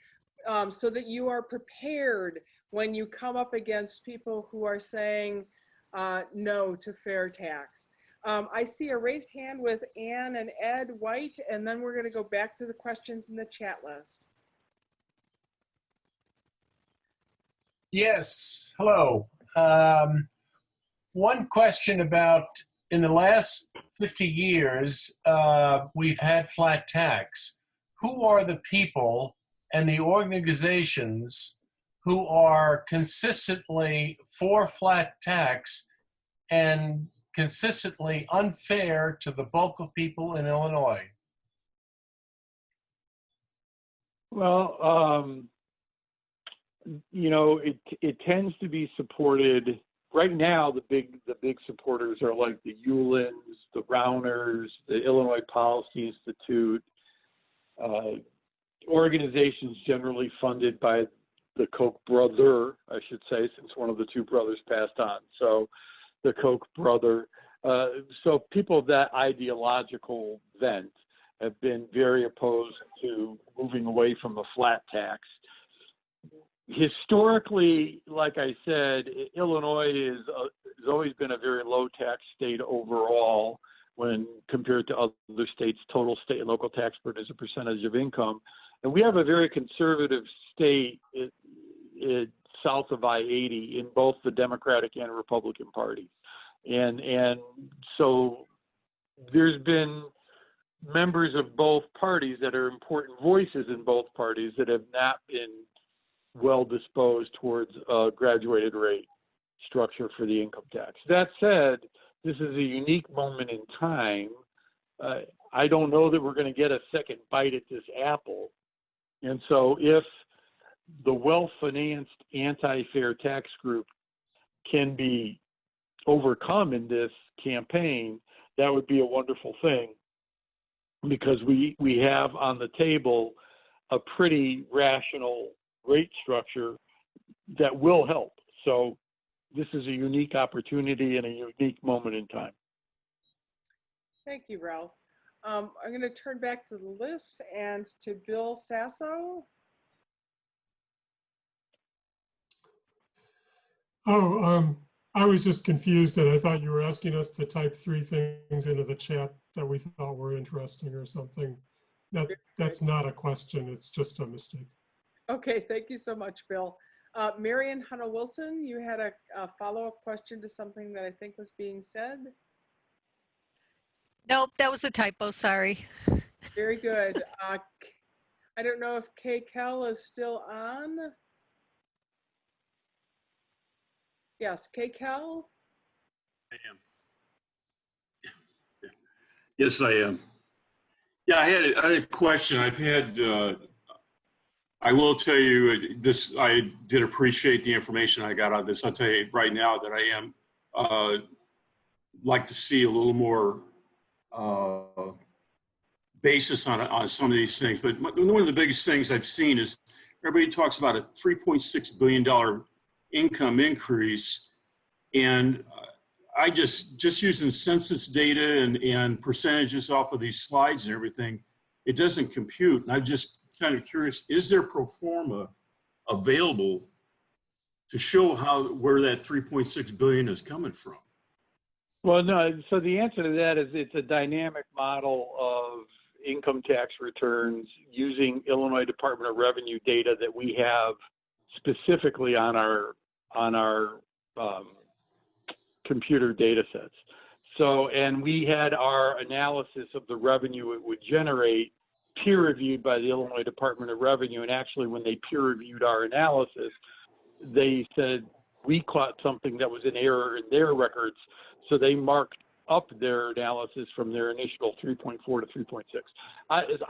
so that you are prepared when you come up against people who are saying no to fair tax. I see a raised hand with Ann and Ed White, and then we're going to go back to the questions in the chat list. Yes, hello. One question about, in the last 50 years, we've had flat tax. Who are the people and the organizations who are consistently for flat tax and consistently unfair to the bulk of people in Illinois? Well, you know, it tends to be supported. Right now, the big supporters are like the Uhlens, the Rowners, the Illinois Policy Institute, organizations generally funded by the Koch brother, I should say, since one of the two brothers passed on. So the Koch brother. So people of that ideological bent have been very opposed to moving away from a flat tax. Historically, like I said, Illinois has always been a very low tax state overall when compared to other states. Total state and local tax burden as a percentage of income. And we have a very conservative state south of I-80 in both the Democratic and Republican parties. And so there's been members of both parties that are important voices in both parties that have not been well disposed towards a graduated rate structure for the income tax. That said, this is a unique moment in time. I don't know that we're going to get a second bite at this apple. And so if the well-financed anti-fair tax group can be overcome in this campaign, that would be a wonderful thing, because we have on the table a pretty rational rate structure that will help. So this is a unique opportunity and a unique moment in time. Thank you, Ralph. I'm going to turn back to the list and to Bill Sasso. I was just confused, and I thought you were asking us to type 3 things into the chat that we thought were interesting or something. That's not a question, it's just a mistake. Okay, thank you so much, Bill. Marion Hunter-Wilson, you had a follow-up question to something that I think was being said. Nope, that was a typo, sorry. Very good. I don't know if Kay Kell is still on. Yes, Kay Kell? I am. Yes, I am. Yeah, I had a question. I've had, I will tell you this, I did appreciate the information I got out of this. I'll tell you right now that I am like to see a little more basis on some of these things. But one of the biggest things I've seen is everybody talks about a $3.6 billion income increase. And I just using census data and percentages off of these slides and everything, it doesn't compute. And I'm just kind of curious, is there pro forma available to show where that 3.6 billion is coming from? Well, no, so the answer to that is it's a dynamic model of income tax returns using Illinois Department of Revenue data that we have specifically on our on our computer data sets. So, and we had our analysis of the revenue it would generate peer reviewed by the Illinois Department of Revenue. And actually, when they peer reviewed our analysis, they said we caught something that was an error in their records. So they marked up their analysis from their initial 3.4 to 3.6.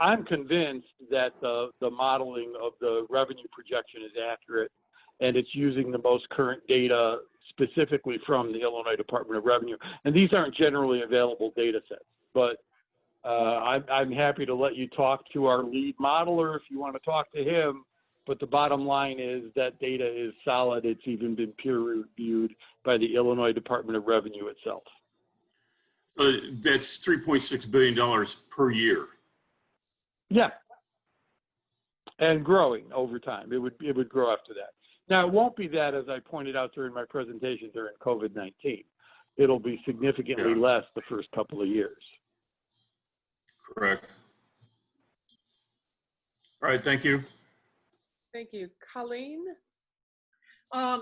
I'm convinced that the modeling of the revenue projection is accurate, and it's using the most current data specifically from the Illinois Department of Revenue. And these aren't generally available data sets, but I'm happy to let you talk to our lead modeler if you want to talk to him. But the bottom line is that data is solid. It's even been peer reviewed by the Illinois Department of Revenue itself. So that's $3.6 billion per year. Yeah. And growing over time. It would grow after that. Now, it won't be that, as I pointed out during my presentation during COVID-19. It'll be significantly less the first couple of years. Correct. All right, thank you. Thank you. Colleen? I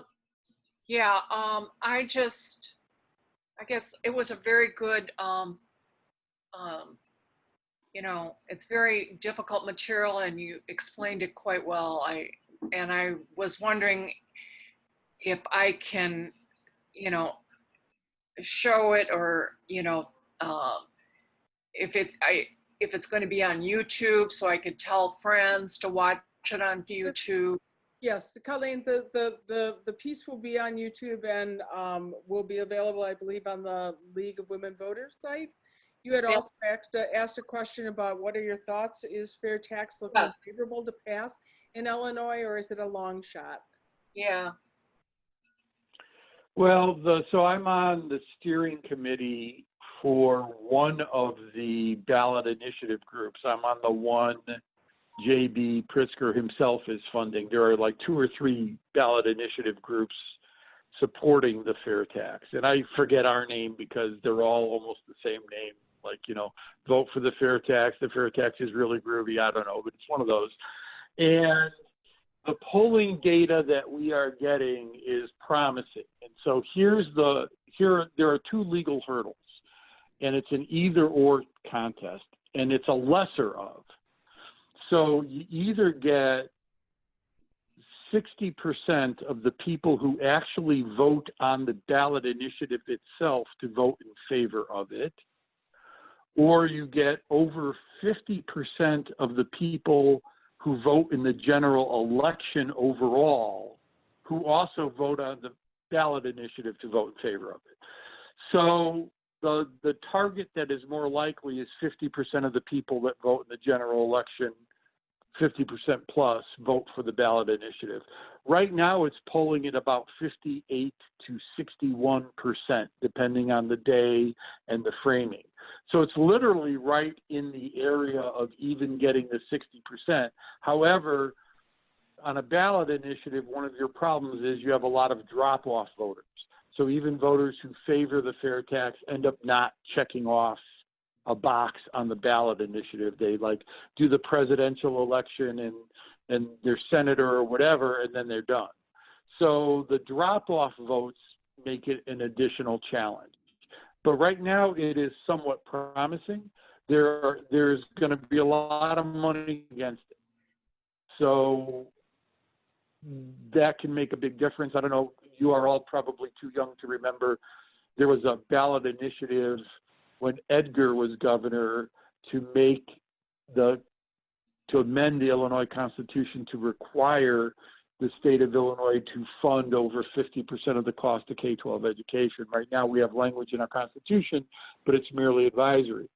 guess it was a very good, it's very difficult material and you explained it quite well. I was wondering if I can, show it or, if it's going to be on YouTube so I could tell friends to watch it on YouTube. Yes, Colleen, the piece will be on YouTube and will be available, I believe, on the League of Women Voters site. You had also asked a question about what are your thoughts? Is fair tax looking favorable to pass in Illinois, or is it a long shot? Yeah. Well, so I'm on the steering committee for one of the ballot initiative groups. I'm on the one J.B. Pritzker himself is funding. There are like 2 or 3 ballot initiative groups supporting the fair tax. And I forget our name because they're all almost the same name. Like, vote for the fair tax. The fair tax is really groovy. I don't know, but it's one of those. And the polling data that we are getting is promising. And so there are 2 legal hurdles, and it's an either or contest, and it's a lesser of. So you either get 60% of the people who actually vote on the ballot initiative itself to vote in favor of it, or you get over 50% of the people who vote in the general election overall, who also vote on the ballot initiative to vote in favor of it. So the target that is more likely is 50% of the people that vote in the general election, 50% plus vote for the ballot initiative. Right now it's polling at about 58 to 61%, depending on the day and the framing. So it's literally right in the area of even getting the 60%. However, on a ballot initiative, one of your problems is you have a lot of drop-off voters. So even voters who favor the fair tax end up not checking off a box on the ballot initiative. They do the presidential election and their senator or whatever, and then they're done. So the drop-off votes make it an additional challenge. But right now it is somewhat promising. There's going to be a lot of money against it. So that can make a big difference. I don't know, you are all probably too young to remember. There was a ballot initiative when Edgar was governor to amend the Illinois Constitution to require the state of Illinois to fund over 50% of the cost of K-12 education. Right now we have language in our Constitution, but it's merely advisory.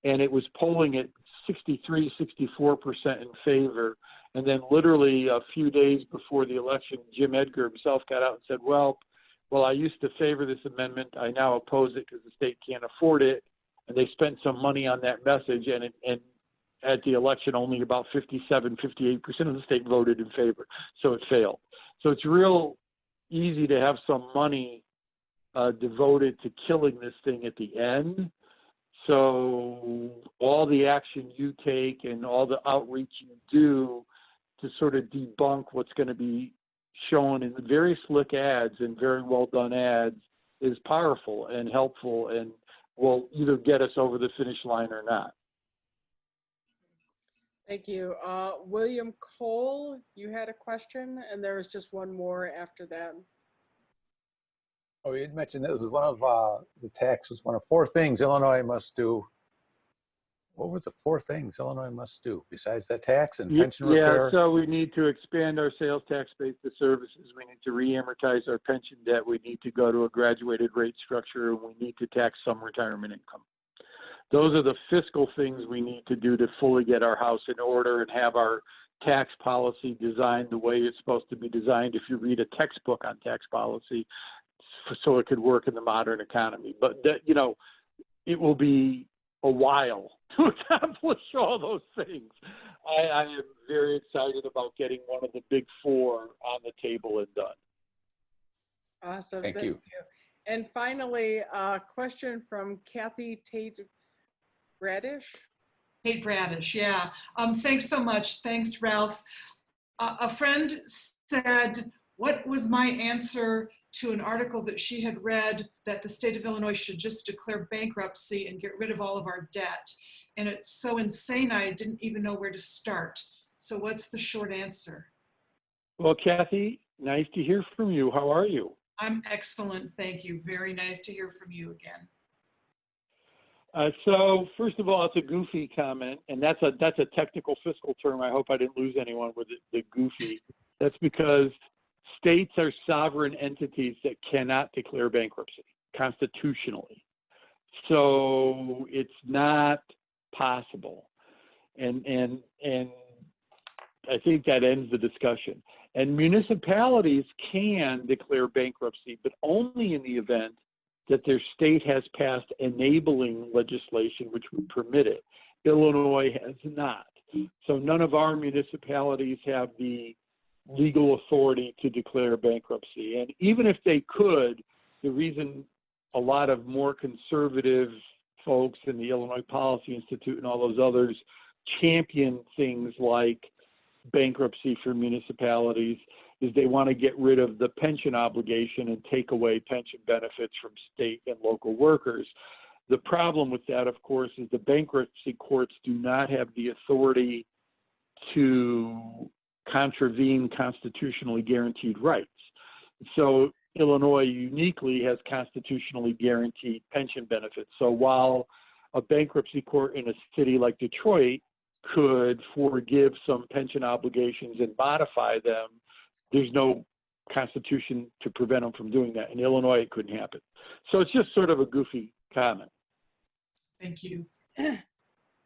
And it was polling at 63, 64% in favor. And then literally a few days before the election, Jim Edgar himself got out and said, well, I used to favor this amendment. I now oppose it because the state can't afford it. And they spent some money on that message, and at the election, only about 57, 58% of the state voted in favor. So it failed. So it's real easy to have some money devoted to killing this thing at the end. So all the action you take and all the outreach you do to sort of debunk what's going to be shown in very slick ads and very well done ads is powerful and helpful and will either get us over the finish line or not. Thank you. William Cole, you had a question, and there was just one more after that. Oh, you had mentioned it was one of the tax was one of 4 things Illinois must do. What were the 4 things Illinois must do besides that tax and pension repair? Yeah, so we need to expand our sales tax base to services. We need to re-amortize our pension debt. We need to go to a graduated rate structure, and we need to tax some retirement income. Those are the fiscal things we need to do to fully get our house in order and have our tax policy designed the way it's supposed to be designed if you read a textbook on tax policy, so it could work in the modern economy. But that, you know, it will be a while to accomplish all those things. I am very excited about getting one of the big 4 on the table and done. Awesome. Thank you. And finally, a question from Kathy Tate Bradish. Kate Bradish, yeah. Thanks so much. Thanks, Ralph. A friend said, what was my answer to an article that she had read that the state of Illinois should just declare bankruptcy and get rid of all of our debt? And it's so insane, I didn't even know where to start. So what's the short answer? Well, Kathy, nice to hear from you. How are you? I'm excellent, thank you. Very nice to hear from you again. So first of all, it's a goofy comment, and that's a technical fiscal term. I hope I didn't lose anyone with the goofy. That's because states are sovereign entities that cannot declare bankruptcy constitutionally. So it's not possible. And I think that ends the discussion. And municipalities can declare bankruptcy, but only in the event that their state has passed enabling legislation which would permit it. Illinois has not. So none of our municipalities have the legal authority to declare bankruptcy. And even if they could, the reason a lot of more conservative folks in the Illinois Policy Institute and all those others champion things like bankruptcy for municipalities is they want to get rid of the pension obligation and take away pension benefits from state and local workers. The problem with that, of course, is the bankruptcy courts do not have the authority to contravene constitutionally guaranteed rights. So Illinois uniquely has constitutionally guaranteed pension benefits. So while a bankruptcy court in a city like Detroit could forgive some pension obligations and modify them, there's no constitution to prevent them from doing that. In Illinois, it couldn't happen. So it's just sort of a goofy comment. Thank you.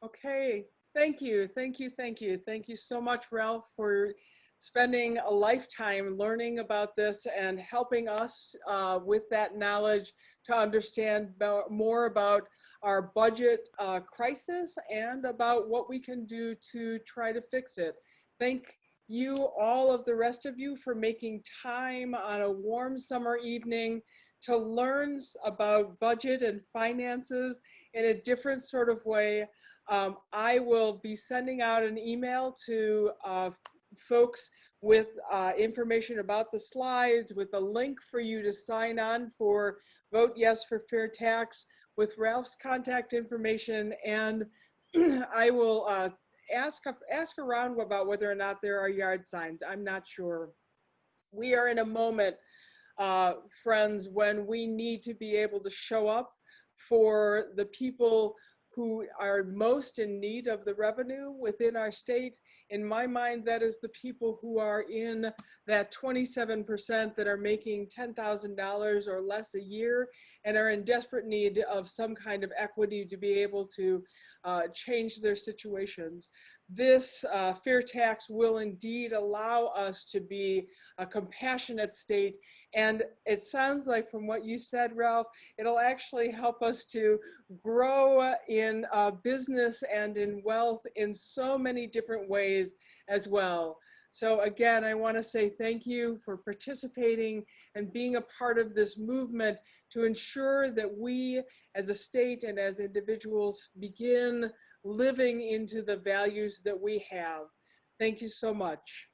Okay, thank you, thank you, thank you. Thank you so much, Ralph, for spending a lifetime learning about this and helping us with that knowledge to understand more about our budget crisis and about what we can do to try to fix it. Thank you, all of the rest of you, for making time on a warm summer evening to learn about budget and finances in a different sort of way. I will be sending out an email to folks with information about the slides, with a link for you to sign on for Vote Yes for Fair Tax, with Ralph's contact information, and I will ask around about whether or not there are yard signs. I'm not sure. We are in a moment, friends, when we need to be able to show up for the people who are most in need of the revenue within our state. In my mind, that is the people who are in that 27% that are making $10,000 or less a year and are in desperate need of some kind of equity to be able to change their situations. This fair tax will indeed allow us to be a compassionate state. And it sounds like from what you said, Ralph, it'll actually help us to grow in business and in wealth in so many different ways as well. So again, I want to say thank you for participating and being a part of this movement to ensure that we as a state and as individuals begin living into the values that we have. Thank you so much.